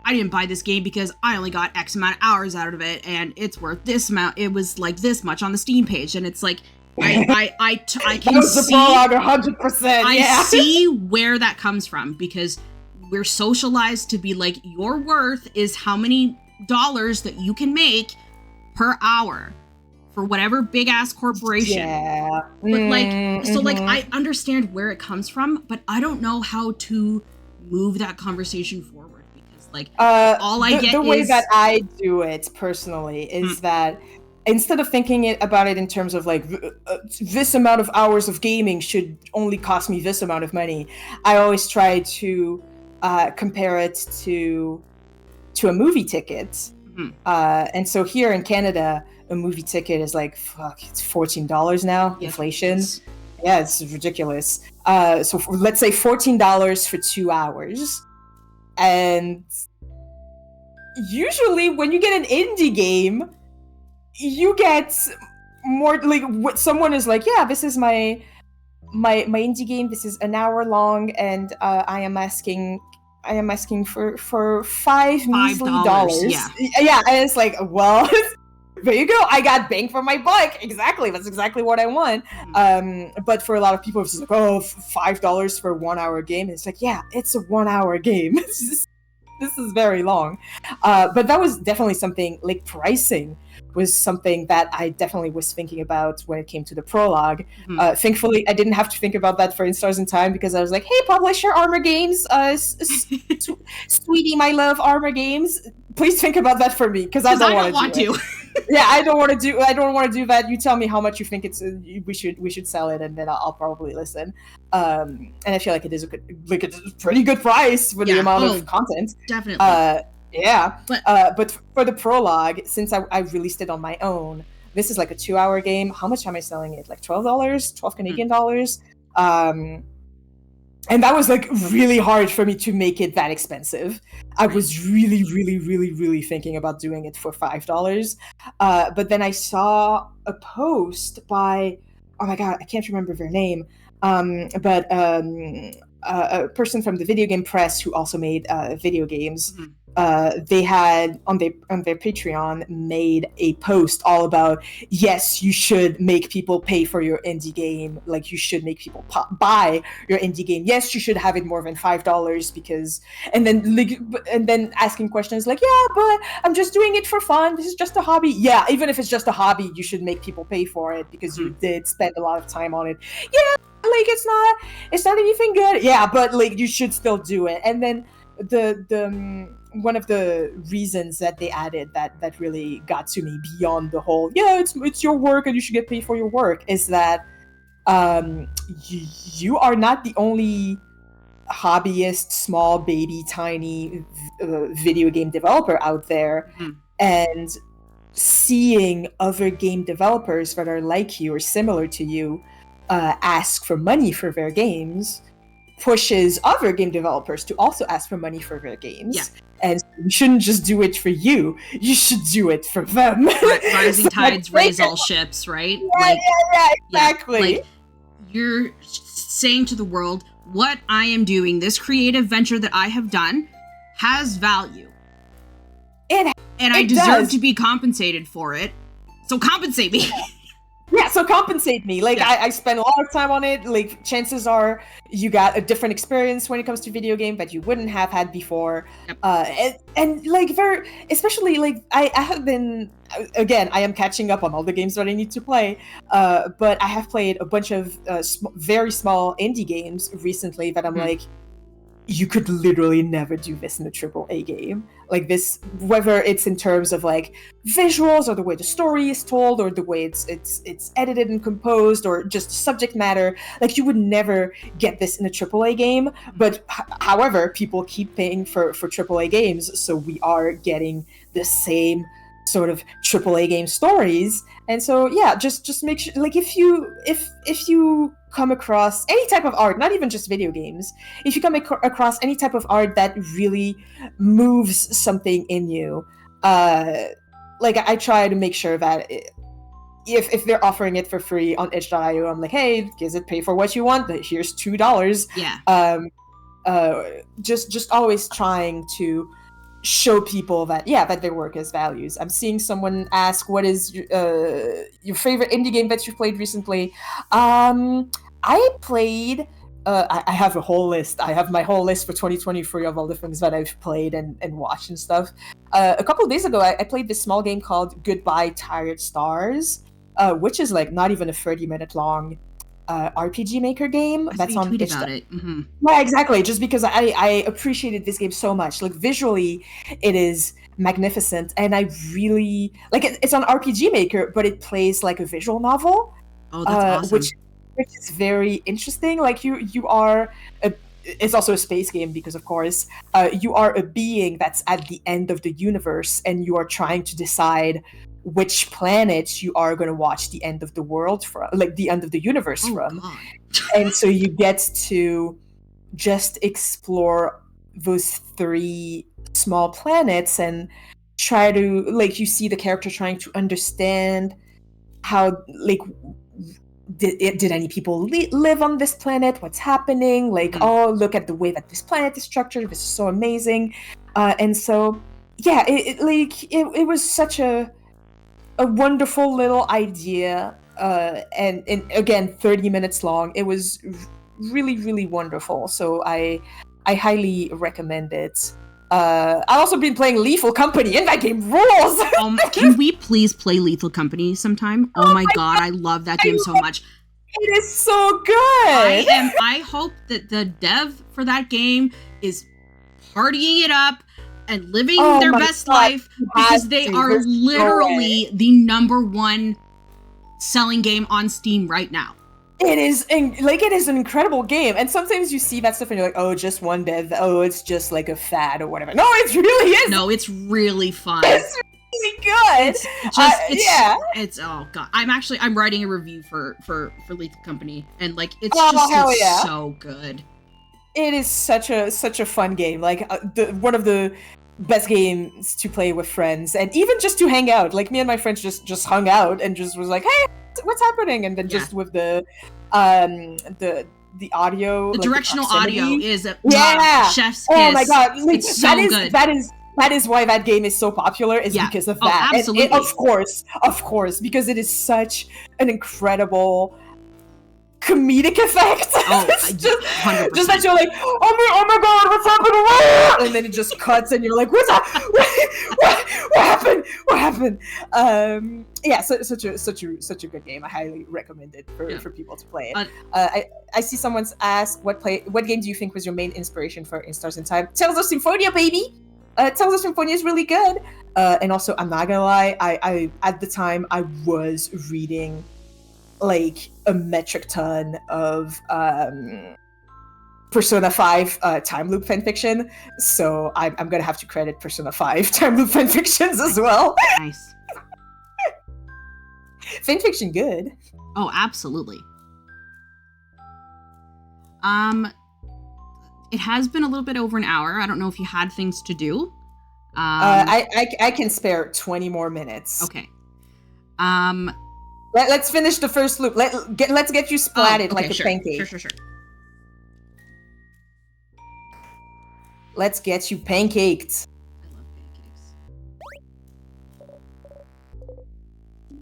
I didn't buy this game because I only got X amount of hours out of it and it's worth this amount. It was like this much on the Steam page, and it's like I can
that was the
see
prologue 100%. Yeah.
I see where that comes from, because we're socialized to be like, your worth is how many dollars that you can make per hour for whatever big ass corporation.
Yeah.
But like, so like, I understand where it comes from, but I don't know how to move that conversation forward, because like all I get
the way
is
that I do it personally is that instead of thinking about it in terms of like this amount of hours of gaming should only cost me this amount of money, I always try to compare it to a movie ticket. And so here in Canada, a movie ticket is like, it's $14 now, inflation. Yeah, it's ridiculous. So let's say $14 for 2 hours. And usually when you get an indie game, you get more, like, someone is like, yeah, this is my indie game, this is an hour long, and I am asking for $5 measly dollars. Yeah, and it's like, well, there you go. I got bang for my buck. Exactly. That's exactly what I want. But for a lot of people, it's just like, oh, $5 for a 1 hour game. And it's like, yeah, it's a 1 hour game. This is very long. But that was definitely something, like pricing was something that I definitely was thinking about when it came to the prologue. Thankfully, I didn't have to think about that for Instars in Time, because I was like, hey, publisher Armor Games, sweetie, my love, Armor Games, please think about that for me, because I don't want to. Yeah, I don't want to do that. You tell me how much you think we should sell it, and then I'll probably listen. And I feel like it is a pretty good price for the amount of content.
Definitely.
Yeah, but for the prologue, since I released it on my own, this is like a 2 hour game. How much am I selling it? Like $12 Canadian dollars. And that was like really hard for me to make it that expensive. I was really, really, really, really thinking about doing it for $5. But then I saw a post by, oh my god, I can't remember their name. But a person from the video game press who also made video games. They had on their Patreon made a post all about, yes, you should make people pay for your indie game. Like, you should make people buy your indie game. Yes, you should have it more than $5 because, and then asking questions like, yeah, but I'm just doing it for fun. This is just a hobby. Yeah, even if it's just a hobby, you should make people pay for it because you did spend a lot of time on it. Yeah, like it's not anything good. Yeah, but like you should still do it. And then the one of the reasons that they added that really got to me beyond the whole, yeah, it's your work and you should get paid for your work, is that you are not the only hobbyist, small baby tiny video game developer out there. And seeing other game developers that are like you or similar to you ask for money for their games, pushes other game developers to also ask for money for their games.
Yeah.
And so you shouldn't just do it for you should do it for them.
Rising tides raise all ships, right?
Yeah, exactly.
Like, you're saying to the world, what I am doing, this creative venture that I have done, has value. And I deserve to be compensated for it. So compensate me.
Yeah, so compensate me. Like, I spent a lot of time on it. Like, chances are you got a different experience when it comes to video game that you wouldn't have had before. Yep. And like, especially, like, I have been, again, I am catching up on all the games that I need to play, but I have played a bunch of very small indie games recently that I'm like, you could literally never do this in a AAA game. Like this, whether it's in terms of like visuals or the way the story is told or the way it's edited and composed or just subject matter, like you would never get this in a AAA game. But however, people keep paying for AAA games, so we are getting the same sort of AAA game stories. And so yeah, just make sure, like, if you come across any type of art, not even just video games, if you come across any type of art that really moves something in you, like I try to make sure that if they're offering it for free on itch.io, I'm like, hey, is it pay for what you want? Here's $2. Yeah. Just always trying to show people that that their work has values. I'm seeing someone ask, what is your favorite indie game that you've played recently? I played I have a whole list. I have my whole list for 2023 of all the things that I've played and watched and stuff. A couple of days ago, I played this small game called Goodbye Tired Stars, which is like not even a 30-minute long RPG Maker game.
That's on tweet about it. Mm-hmm.
Yeah, exactly. Just because I appreciated this game so much. Like visually, it is magnificent, and I really like it. It's on RPG Maker, but it plays like a visual novel.
Oh, that's awesome.
Which is very interesting. Like you are it's also a space game because, of course, you are a being that's at the end of the universe, and you are trying to decide which planets you are going to watch the end of the world from, like the end of the universe from. And so you get to just explore those 3 small planets and try to, like, you see the character trying to understand how, like, did any people live on this planet? What's happening? Like, oh, look at the way that this planet is structured. This is so amazing. And so, yeah, it was such a wonderful little idea, and again, 30 minutes long. It was really, really wonderful. So I highly recommend it. I've also been playing Lethal Company, and that game rules!
Can we please play Lethal Company sometime? Oh my god, I love that game so much.
It is so good!
I hope that the dev for that game is partying it up and living their best life, because they are literally the #1 selling game on Steam right now.
It is an incredible game, and sometimes you see that stuff and you're like, oh, just one dev, oh, it's just like a fad or whatever. No, it really is.
No, it's really fun.
It's really good.
It's oh god. I'm writing a review for Lethal Company, and like it's so good.
It is such a fun game. Like one of the best games to play with friends, and even just to hang out. Like me and my friends just hung out and just was like, hey, what's happening? And then just with the audio,
the
like
directional audio is chef's kiss.
Oh my god, like,
it's so good.
That is why that game is so popular, is because of that.
Oh, absolutely.
And of course, because it is such an incredible comedic effect.
Oh,
just that you're like, oh my god, what's happening? And then it just cuts, and you're like, what's up? What happened? Yeah, such a good game. I highly recommend it for people to play. I see someone's asked, what game do you think was your main inspiration for In Stars in Time? Tales of Symphonia, baby. Tales of Symphonia is really good. And also, I'm not gonna lie, I at the time I was reading like a metric ton of Persona 5 time loop fanfiction, so I'm gonna have to credit Persona 5 time loop fanfictions as well.
Nice.
Fanfiction good.
Oh, absolutely. it has been a little bit over an hour. I don't know if you had things to do.
I can spare 20 more minutes.
Okay.
Let's finish the first loop. Let's get you splatted like a pancake.
Sure.
Let's get you pancaked.
I love pancakes.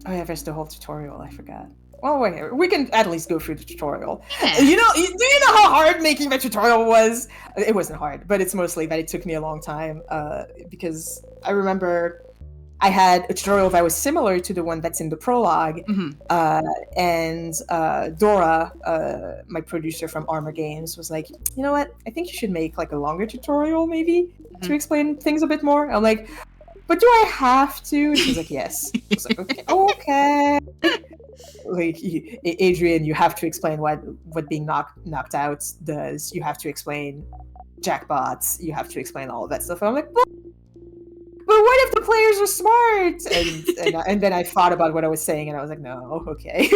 Oh yeah, there's the whole tutorial. I forgot. Well, wait, we can at least go through the tutorial.
Yeah.
Do you know how hard making the tutorial was? It wasn't hard, but it's mostly that it took me a long time because I remember I had a tutorial that was similar to the one that's in the prologue, and Dora, my producer from Armor Games, was like, you know what? I think you should make like a longer tutorial maybe to explain things a bit more. I'm like, but do I have to? She's like, yes. I was like, okay. Like, Adrian, you have to explain what being knocked out does. You have to explain jackpots. You have to explain all of that stuff. And I'm like, but what if the players are smart? And then I thought about what I was saying, and I was like, no, okay.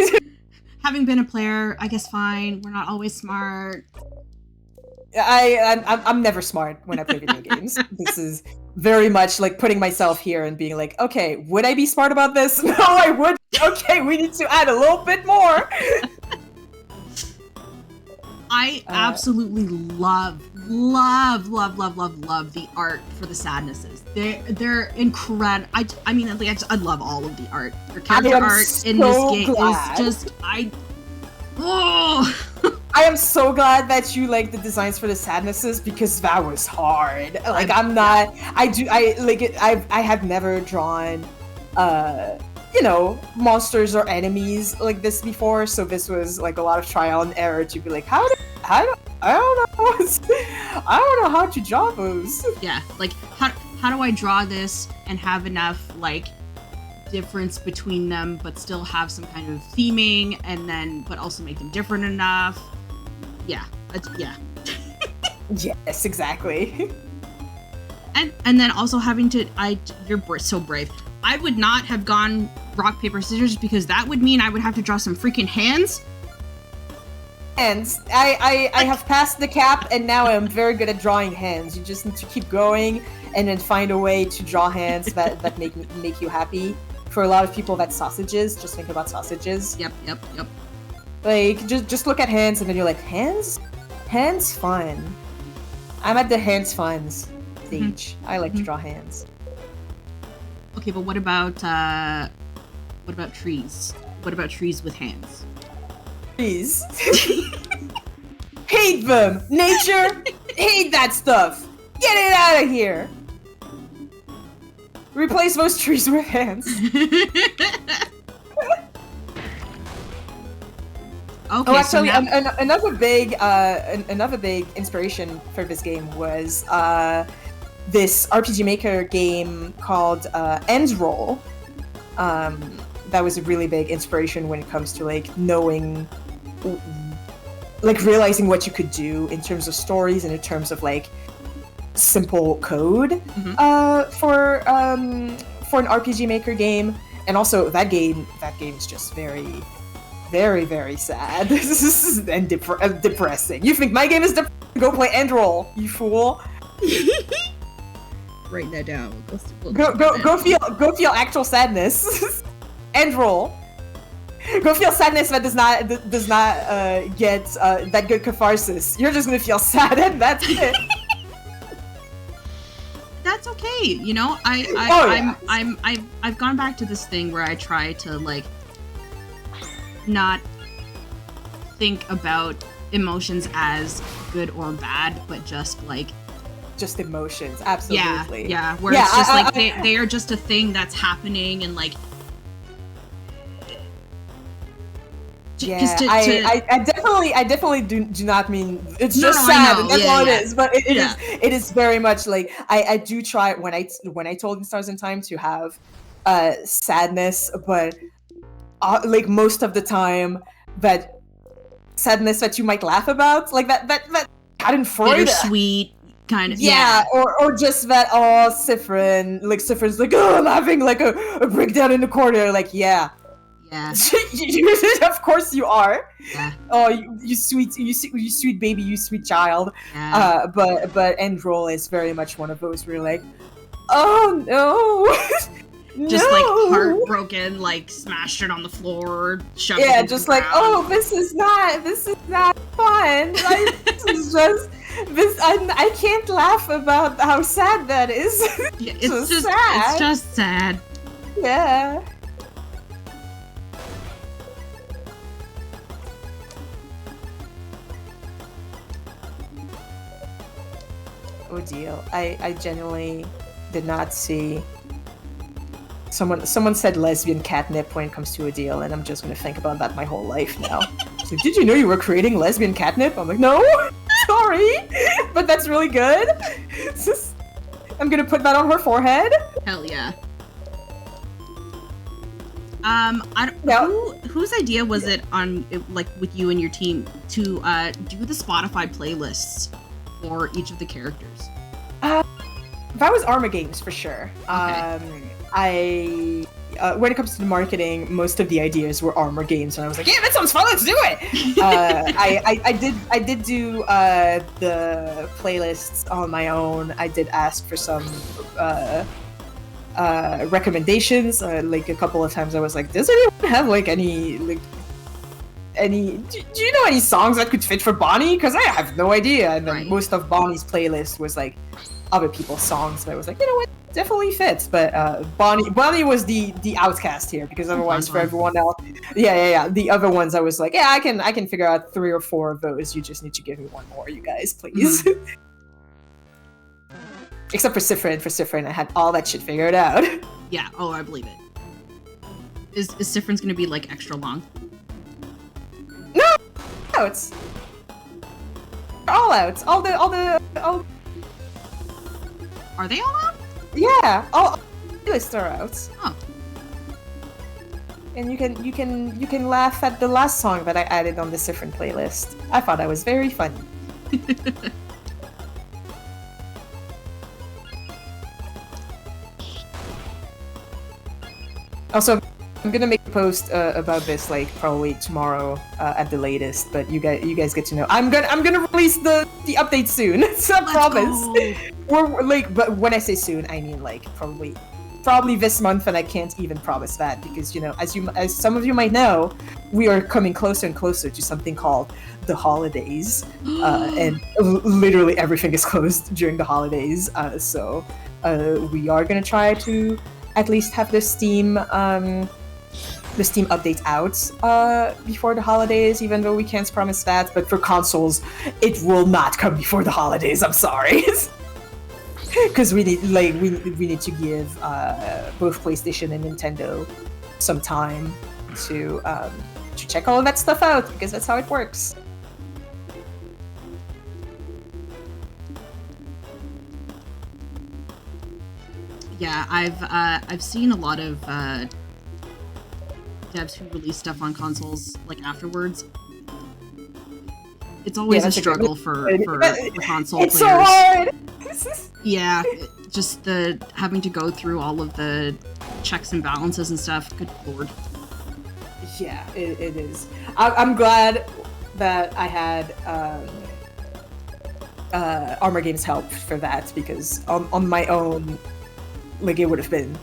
Having been a player, I guess fine. We're not always smart.
I'm never smart when I play video games. This is very much like putting myself here and being like, okay, would I be smart about this? No, I would. Okay, we need to add a little bit more.
I absolutely love the art for the sadnesses. They're incredible. I mean, I love all of the art. Your character art in this game is just
I am so glad that you like the designs for the sadnesses, because that was hard. Like, I have never drawn monsters or enemies like this before, so this was like a lot of trial and error to be like, I don't know how to draw those.
Yeah, like how do I draw this and have enough like difference between them but still have some kind of theming, and then but also make them different enough. Yeah.
Yes, exactly.
And then also having to you're so brave. I would not have gone rock, paper, scissors, because that would mean I would have to draw some freaking hands.
And I have passed the cap, and now I'm very good at drawing hands. You just need to keep going and then find a way to draw hands that make you happy. For a lot of people, that's sausages. Just think about sausages.
Yep.
Like, just look at hands, and then you're like, hands? Hands fun. I'm at the hands fun stage. I like to draw hands.
Okay, but what about trees? What about trees with hands?
Trees. Hate them! Nature! Hate that stuff! Get it out of here! Replace those trees with hands.
Okay,
actually,
so now...
another big inspiration for this game was this RPG Maker game called End Roll. That was a really big inspiration when it comes to like knowing, like realizing what you could do in terms of stories and in terms of like simple code for an RPG Maker game. And also that game is just very, very, very sad. And depressing. You think my game is depressing? Go play End Roll, you fool.
Write that down.
Go feel actual sadness. End Roll. Go feel sadness that does not get that good catharsis. You're just gonna feel sad, and that's it.
That's okay, you know. I've gone back to this thing where I try to like not think about emotions as good or bad, but just like
emotions. Absolutely.
Yeah. Where it's just they are just a thing that's happening, and like.
I definitely do not mean it's just sad. And that's all it is. But it is very much like I do try when I told in Stars in Time to have sadness, but like most of the time that sadness that you might laugh about, like that
bittersweet kind of
or just that Sifrin's like, oh, I'm having like a breakdown in the corner, like
Yeah.
Of course you are.
Yeah.
Oh, you sweet baby, you sweet child.
Yeah.
But end roll is very much one of those where you're like, oh no,
Just like
no.
heartbroken, like smashed it on the floor, shoved it
Yeah,
into
just
the
like,
ground.
oh, this is not fun. Like, this is just this. I can't laugh about how sad that is.
Yeah,
it's just sad.
It's just sad.
Yeah. Oh deal. I genuinely did not see. Someone said lesbian catnip when it comes to a deal, and I'm just gonna think about that my whole life now. It's like, did you know you were creating lesbian catnip? I'm like, no, sorry, but that's really good. I'm gonna put that on her forehead.
Hell yeah. I don't, whose idea was it on, like, with you and your team to do the Spotify playlists for each of the characters?
That was Arma Games for sure.
Okay.
When it comes to the marketing, most of the ideas were Armor Games, and I was like, yeah, that sounds fun, let's do it! I did do the playlists on my own. I did ask for some recommendations. Like a couple of times I was like, does anyone have like any do you know any songs that could fit for Bonnie? Because I have no idea. And then most of Bonnie's playlist was like other people's songs, but I was like, you know what, definitely fits. But Bonnie was the outcast here, because otherwise for everyone else, the other ones I was like, yeah, I can figure out 3 or 4 of those. You just need to give me one more, you guys, please. Mm-hmm. Except for Sifrin. For Sifrin, I had all that shit figured out.
Yeah. Oh, I believe it. Is Sifrin's gonna be like extra long?
No, it's all out. All.
Are they all out?
Yeah, all lists are out.
Oh.
And you can laugh at the last song that I added on the Sifrin playlist. I thought that was very funny. Also, I'm gonna make a post about this like probably tomorrow at the latest. But you guys get to know. I'm gonna release the update soon. So I promise. We're like, but when I say soon, I mean like probably this month, and I can't even promise that because, you know, as some of you might know, we are coming closer and closer to something called the holidays, and literally everything is closed during the holidays. So we are gonna try to at least have the Steam update out before the holidays, even though we can't promise that. But for consoles, it will not come before the holidays. I'm sorry. Because we need to give both PlayStation and Nintendo some time to check all of that stuff out, because that's how it works.
Yeah, I've seen a lot of devs who release stuff on consoles like afterwards. It's always a struggle for console players.
It's so hard.
Yeah, just the having to go through all of the checks and balances and stuff. Good lord.
Yeah, it is. I'm glad that I had Armor Games help for that, because on my own, like, it would have been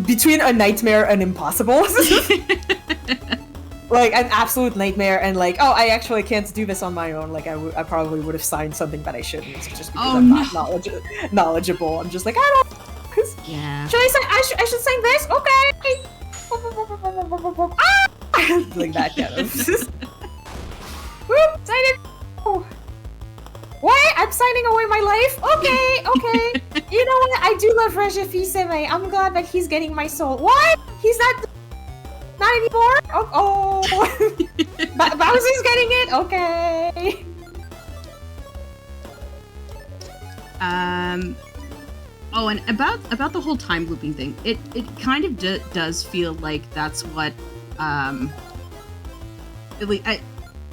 between a nightmare and impossible. Like, an absolute nightmare, and like, oh, I actually can't do this on my own. Like, I probably would have signed something that I shouldn't, just because I'm not knowledgeable. I'm just like, I don't.
Yeah.
Should I sign? I should sign this. Okay. Like that kind of. Whoop! Sign it. Oh. What? I'm signing away my life? Okay. You know what? I do love Reja Fils-Aimé. I'm glad that he's getting my soul. What? He's not anymore? Oh. Bowser's getting it? Okay.
Oh, and about the whole time looping thing, it kind of does feel like that's what,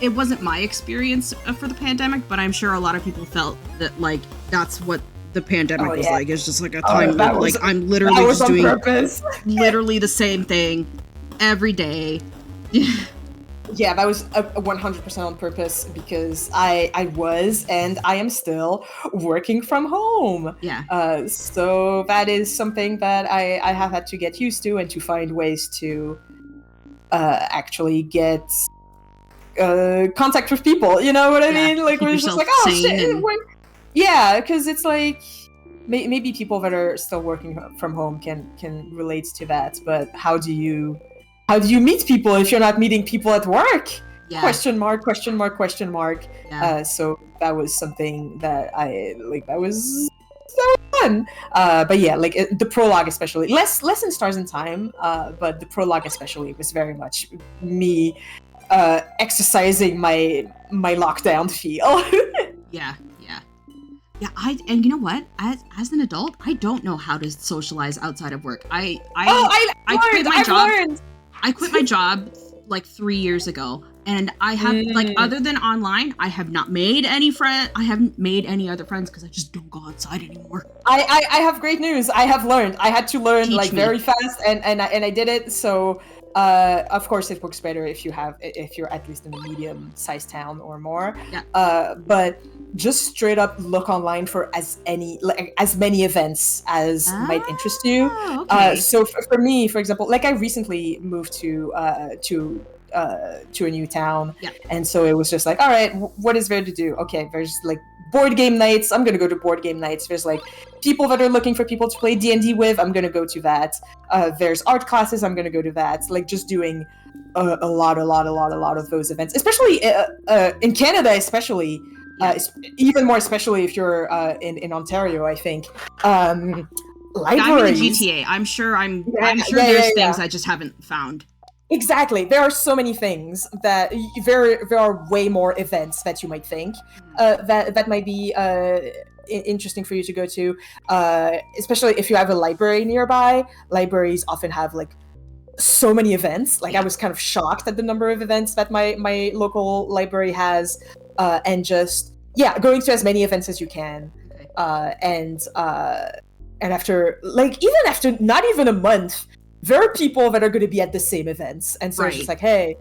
it wasn't my experience for the pandemic, but I'm sure a lot of people felt that, like, that's what the pandemic was like. It's just like a time like I'm
that
literally
was
just
on
doing
purpose.
literally the same thing every day.
Yeah, that was 100% on purpose because I was and I am still working from home.
Yeah.
So that is something that I have had to get used to and to find ways to actually get contact with people. You know what I mean? Like,
keep
we're just
yourself
like, oh
sane
shit.
and-
Yeah, because it's like maybe people that are still working from home can relate to that. But how do you meet people if you're not meeting people at work?
Yeah.
Question mark, question mark, question mark.
Yeah.
So that was something that I like. That was so fun. But yeah, like the prologue especially, less in Stars in Time. But the prologue especially was very much me exercising my lockdown feel.
Yeah. And you know what? As an adult, I don't know how to socialize outside of work. I quit my job. I quit my job like 3 years ago, and I have like, other than online, I have not made any friends. I haven't made any other friends because I just don't go outside anymore.
I have great news. I have learned. I had to learn
Teach me.
very fast, and I did it. So of course it works better if you're at least in a medium-sized town or more.
Yeah.
But just straight up look online for as many events as might interest you.
Okay.
So for me, for example, like I recently moved to a new town, and so it was just like, all right, what is there to do? Okay, there's like board game nights. I'm gonna go to board game nights. There's like people that are looking for people to play D&D with. I'm gonna go to that. There's art classes. I'm gonna go to that. Like just doing a lot of those events, especially in Canada, especially. Even more especially if you're in Ontario, I think. Libraries.
I'm in the GTA. I'm sure there's things I just haven't found.
Exactly. There are so many things that there are way more events that you might think that might be interesting for you to go to, especially if you have a library nearby. Libraries often have like so many events. Like I was kind of shocked at the number of events that my local library has, and just going to as many events as you can. And after not even a month, there are people that are going to be at the same events, and so it's just like, hey,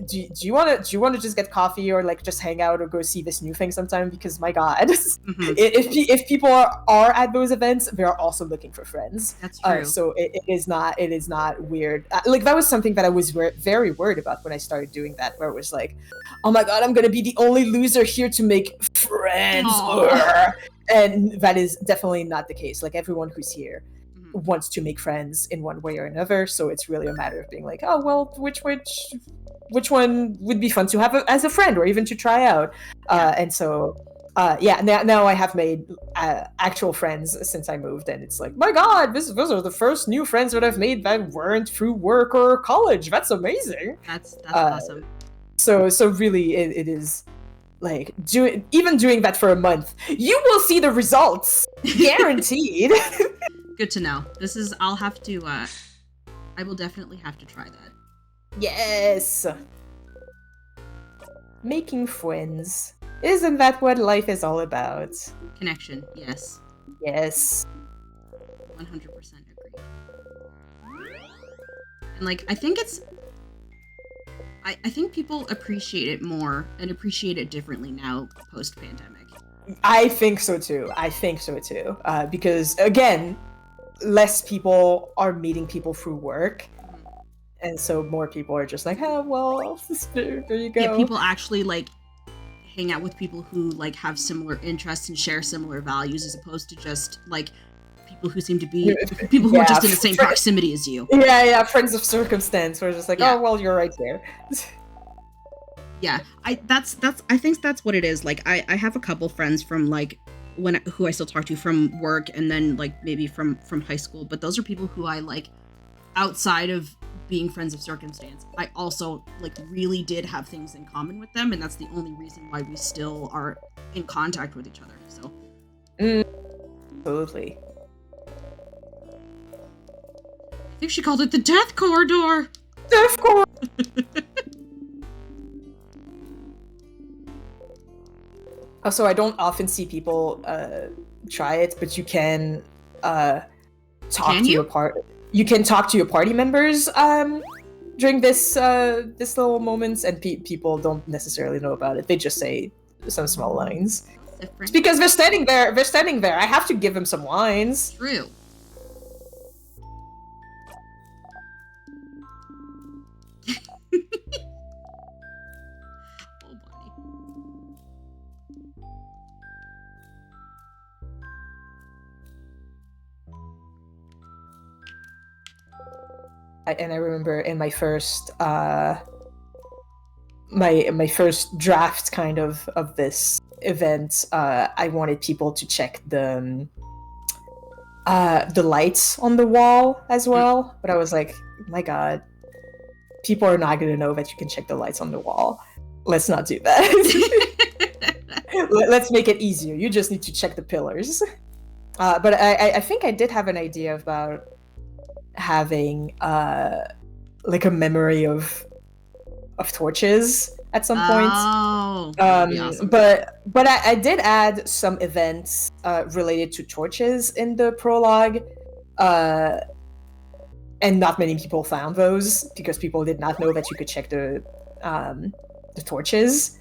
do you want to just get coffee or like just hang out or go see this new thing sometime? Because my god, if people are at those events, they're also looking for friends.
That's true.
So it is not weird. Like that was something that I was very worried about when I started doing that, where it was like, oh my god, I'm gonna be the only loser here to make friends. And that is definitely not the case. Like everyone who's here wants to make friends in one way or another, so it's really a matter of being like, oh well, which one would be fun to have as a friend or even to try out. And so now I have made actual friends since I moved, and it's like, my god, those are the first new friends that I've made that weren't through work or college. That's amazing.
That's awesome.
So really it is like doing that for a month, you will see the results, guaranteed.
Good to know. I will definitely have to try that.
Yes. Making friends. Isn't that what life is all about?
Connection, yes.
Yes.
100% agree. And like, I think people appreciate it more and appreciate it differently now post-pandemic.
I think so too. Because again, less people are meeting people through work, and so more people are just like, oh well, there you go.
Yeah, people actually like hang out with people who like have similar interests and share similar values, as opposed to just like people who seem to be people who are just in the same proximity as you.
Yeah, friends of circumstance. We're just like, oh well, you're right there.
Yeah, I think that's what it is. Like I have a couple friends from like who I still talk to from work, and then like maybe from high school, but those are people who I like outside of being friends of circumstance. I also like really did have things in common with them, and that's the only reason why we still are in contact with each other. So
absolutely.
I think she called it the death corridor.
Death corridor. Also, I don't often see people try it, but you can talk
Can
to
you?
your You can talk to your party members during this little moments, and people don't necessarily know about it. They just say some small lines. It's because they're standing there. They're standing there. I have to give them some lines.
True. Oh, buddy.
And I remember in my first my first draft kind of this event, I wanted people to check the lights on the wall as well, but I was like, my god, people are not going to know that you can check the lights on the wall. Let's not do that. Let's make it easier. You just need to check the pillars. But I think I did have an idea about having like a memory of torches at some point.
Oh, that'd be awesome.
But I did add some events related to torches in the prologue, and not many people found those because people did not know that you could check the torches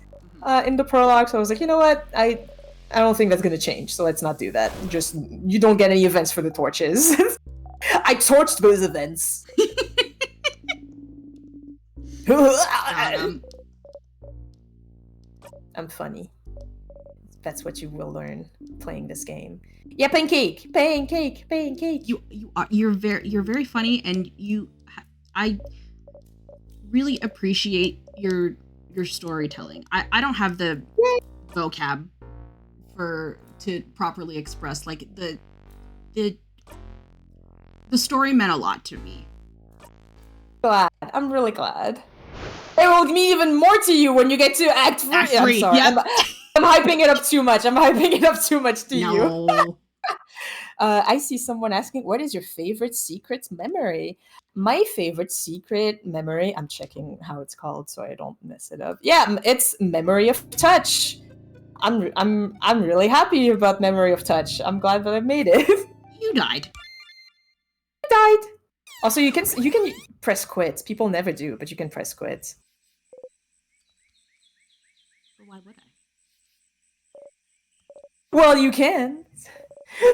in the prologue. So I was like, you know what, I don't think that's gonna change, so let's not do that. Just, you don't get any events for the torches. I torched those events. I'm funny. That's what you will learn playing this game. Yeah, pancake.
You're very funny, and I really appreciate your storytelling. I don't have the vocab to properly express like the story meant a lot to me.
Glad. I'm really glad. It will mean even more to you when you get to Act 3. I'm sorry. Yep. I'm hyping it up too much. To you. I see someone asking, what is your favorite secret memory? My favorite secret memory, I'm checking how it's called so I don't mess it up. Yeah, it's Memory of Touch. I'm really happy about Memory of Touch. I'm glad that I made it.
You died.
I died. Also, you can press quit. People never do, but you can press quit.
Why would I?
Well, you can.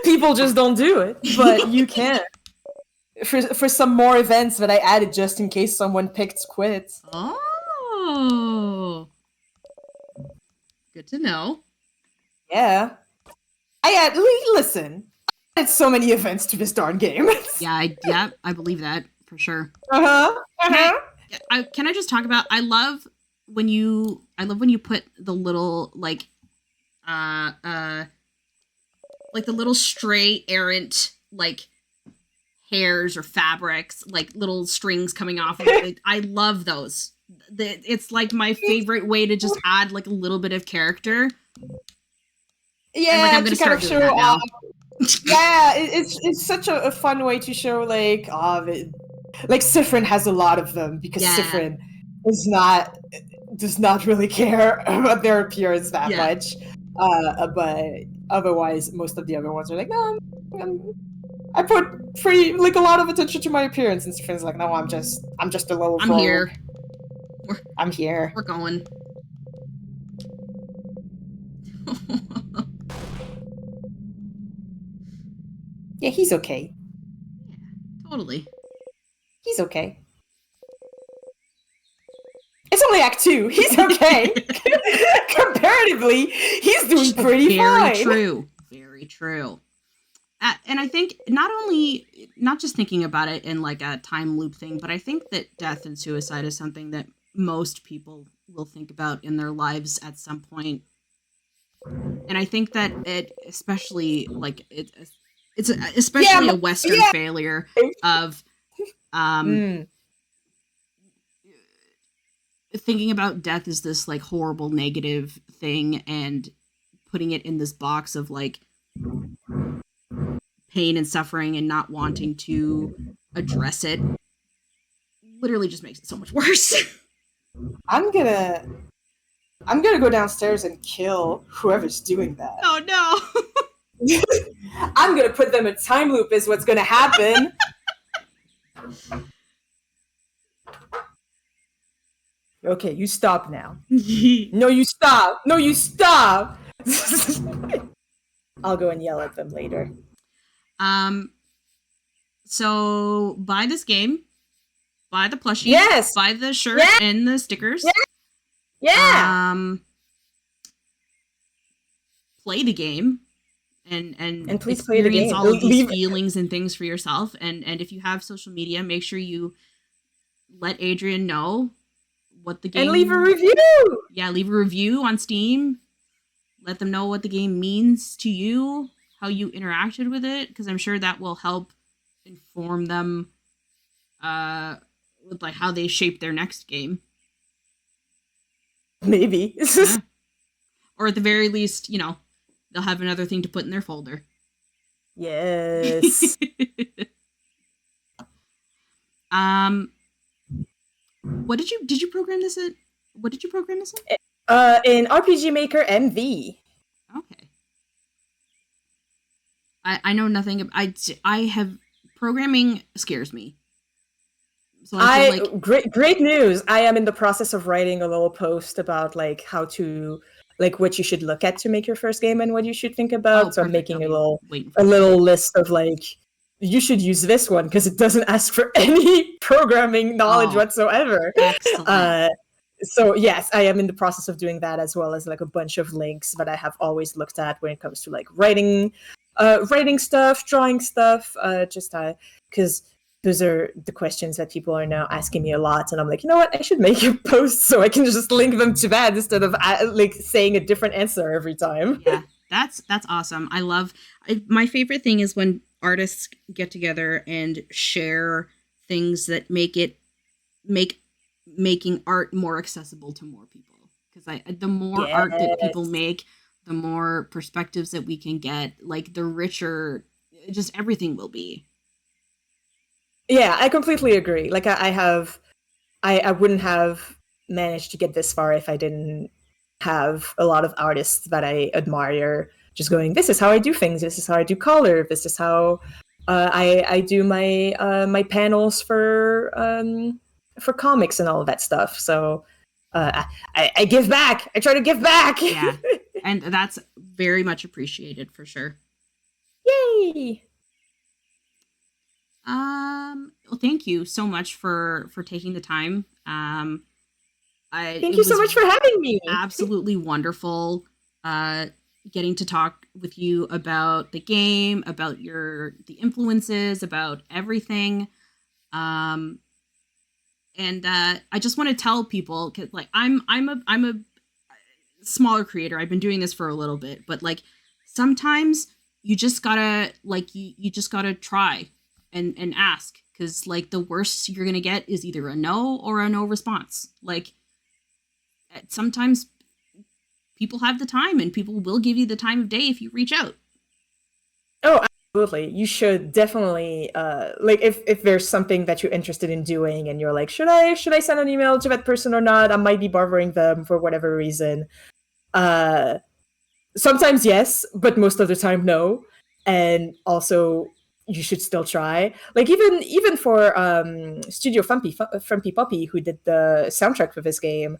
People just don't do it, but you can. For some more events that I added just in case someone picked quit.
Oh. Good to know.
Yeah. Listen. I added so many events to this darn game.
Yeah, I believe that for sure. Can I just talk about, I love when you put the little like the little stray errant like hairs or fabrics, like little strings coming off of it. I love those. It's like my favorite way to just add like a little bit of character.
Yeah,
and, like, I'm gonna start doing that now.
Yeah, it's such a fun way to show like Sifrin has a lot of them because Sifrin does not really care about their appearance that much. But otherwise, most of the other ones are like, no, I put a lot of attention to my appearance, and Sifrin's like, no, I'm just a little.
I'm here.
I'm here.
We're going.
Yeah, he's okay.
Yeah, totally.
He's okay. It's only Act 2. He's okay. Comparatively, he's doing pretty fine.
Very true. And I think not just thinking about it in like a time loop thing, but I think that death and suicide is something that most people will think about in their lives at some point. And I think that it especially like it's especially a Western failure of thinking about death as this like horrible negative thing and putting it in this box of like pain and suffering and not wanting to address it literally just makes it so much worse.
I'm gonna go downstairs and kill whoever's doing that.
Oh no.
I'm gonna put them in time loop is what's gonna happen. Okay, you stop now. No, you stop. No, you stop. I'll go and yell at them later.
So buy this game, buy the plushie,
yes,
buy the shirt and the stickers.
Yeah.
Play the game and
please play the game.
all of these feelings and things for yourself. And if you have social media, make sure you let Adrian know what the game,
and leave a review.
Yeah, leave a review on Steam. Let them know what the game means to you, how you interacted with it, because I'm sure that will help inform them with like how they shape their next game.
Maybe.
Yeah. Or at the very least, you know, they'll have another thing to put in their folder.
Yes.
What did you program this in? What did you program this in?
In RPG Maker MV.
Okay. I know nothing. I have programming scares me.
So I feel like great news. I am in the process of writing a little post about like how to like what you should look at to make your first game and what you should think about. So I'm making a little list of like you should use this one because it doesn't ask for any programming knowledge whatsoever.
Excellent.
So yes, I am in the process of doing that as well as like a bunch of links that I have always looked at when it comes to like writing stuff, drawing stuff, just because those are the questions that people are now asking me a lot, and I'm like, you know what, I should make a post so I can just link them to that instead of like saying a different answer every time.
Yeah, that's awesome. My favorite thing is when artists get together and share things that make making art more accessible to more people, because the more art that people make, the more perspectives that we can get, like the richer just everything will be.
Yeah, I completely agree. Like I wouldn't have managed to get this far if I didn't have a lot of artists that I admire just going, this is how I do things, this is how I do color, this is how I do my my panels for comics and all of that stuff. So I give back. I try to give back.
Yeah, and that's very much appreciated for sure.
Yay!
Well, thank you so much for taking the time.
Thank you so much for having me.
Absolutely wonderful. Getting to talk with you about the game, about the influences, about everything. And I just want to tell people, 'cause like I'm a smaller creator. I've been doing this for a little bit, but like sometimes you just gotta you just gotta try and ask, because like the worst you're gonna get is either a no or a no response. Like sometimes people have the time, and people will give you the time of day if you reach out.
Oh, absolutely. You should definitely like if there's something that you're interested in doing and you're like, should I send an email to that person or not? I might be bothering them for whatever reason. Sometimes yes, but most of the time no. And also you should still try. Like even for Studio Frumpy Puppy, who did the soundtrack for this game,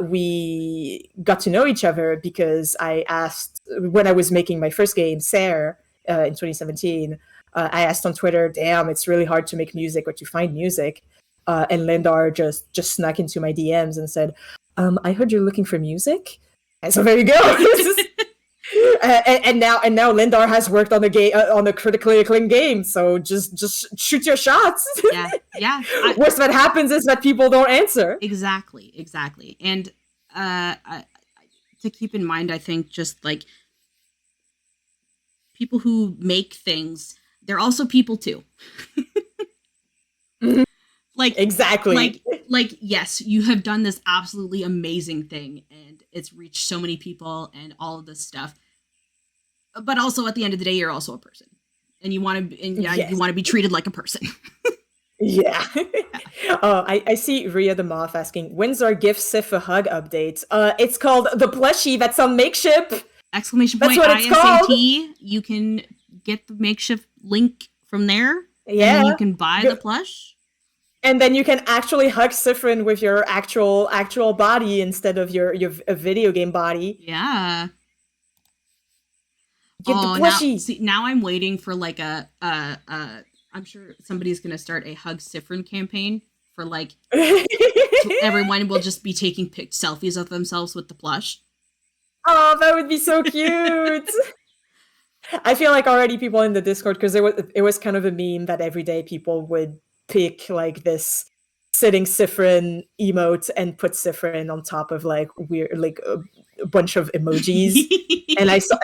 we got to know each other because I asked, when I was making my first game, Sarah, in 2017, I asked on Twitter, damn, it's really hard to make music or to find music. And Lindar just snuck into my DMs and said, I heard you're looking for music. And so there you go. and now Lindar has worked on a critically acclaimed game. So just shoot your shots.
Yeah.
Worst that happens is that people don't answer.
Exactly. And to keep in mind, I think just like people who make things, they're also people too. Like
exactly.
Like yes, you have done this absolutely amazing thing, and it's reached so many people and all of this stuff. But also at the end of the day, you're also a person, and you want to, you want to be treated like a person.
Yeah. I see Rhea the Moth asking, when's our Gift Sif a Hug update? It's called the plushie that's on Makeship.
Exclamation
That's
point
what it's
ISAT. You can get the makeshift link from there.
Yeah.
And then you can buy the plush.
And then you can actually hug Sifrin with your actual body instead of your video game body.
Yeah.
Get the plushie.
Now I'm waiting for like I'm sure somebody's gonna start a Hug Sifrin campaign for like everyone will just be taking selfies of themselves with the plush.
Oh, that would be so cute. I feel like already people in the Discord, because it was kind of a meme that every day people would pick like this sitting Sifrin emote and put Sifrin on top of like weird like a bunch of emojis. and I saw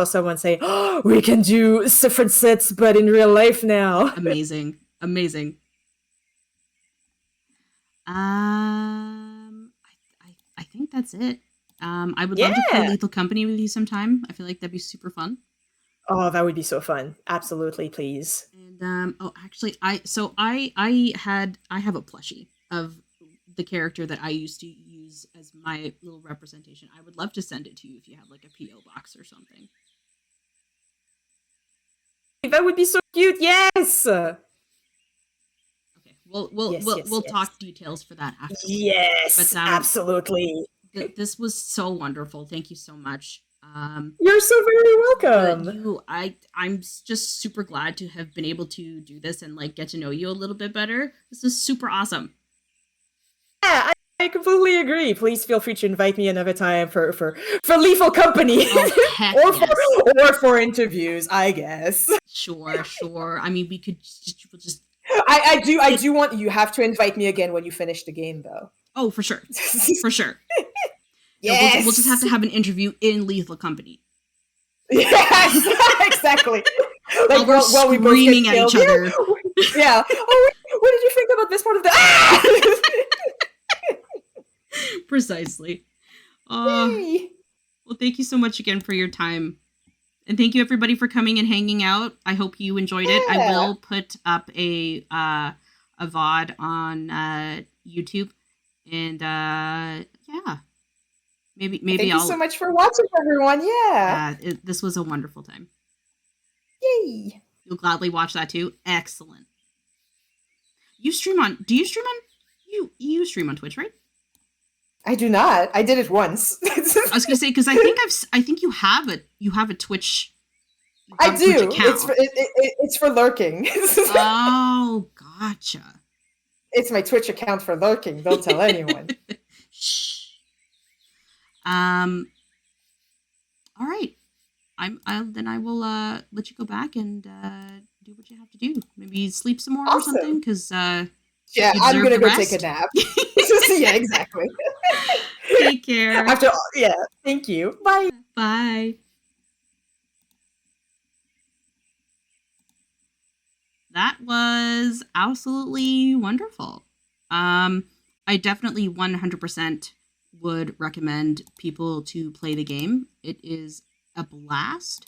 someone say, "Oh, we can do Sifrin sits but in real life now."
Amazing. I think that's it. I would love to play Lethal Company with you sometime. I feel like that'd be super fun.
Oh, that would be so fun. Absolutely, please.
And actually I have a plushie of the character that I used to use as my little representation. I would love to send it to you if you have like a PO box or something.
That would be so cute. Yes.
Okay. We'll talk details for that after.
Yes. But, absolutely.
This was so wonderful. Thank you so much.
You're so very welcome.
I'm just super glad to have been able to do this and like get to know you a little bit better. This is super awesome.
Yeah, I completely agree. Please feel free to invite me another time for Lethal Company.
Oh, heck
or for interviews, I guess.
Sure. I mean, we could just.
I do want you have to invite me again when you finish the game, though.
Oh, for sure.
Yes.
So we'll just have to have an interview in Lethal Company.
Yes, exactly.
Like we're screaming at each other.
Yeah. Oh, what did you think about this part of the?
Precisely. Well, thank you so much again for your time. And thank you everybody for coming and hanging out. I hope you enjoyed it. I will put up a VOD on YouTube. And yeah. Maybe
thank you so much for watching, everyone. Yeah.
This was a wonderful time.
Yay.
You'll gladly watch that too. Excellent. Do you stream on you stream on Twitch, right?
I do not. I did it once.
I was gonna say because I think you have a Twitch.
I do. It's for lurking.
Oh, gotcha.
It's my Twitch account for lurking. Don't tell anyone.
Shh. All right. Then I will let you go back and do what you have to do. Maybe sleep some more or something because
yeah, I'm gonna go take a nap. Yeah, exactly.
Take care.
Thank you. Bye.
Bye. That was absolutely wonderful. I definitely 100% would recommend people to play the game. It is a blast.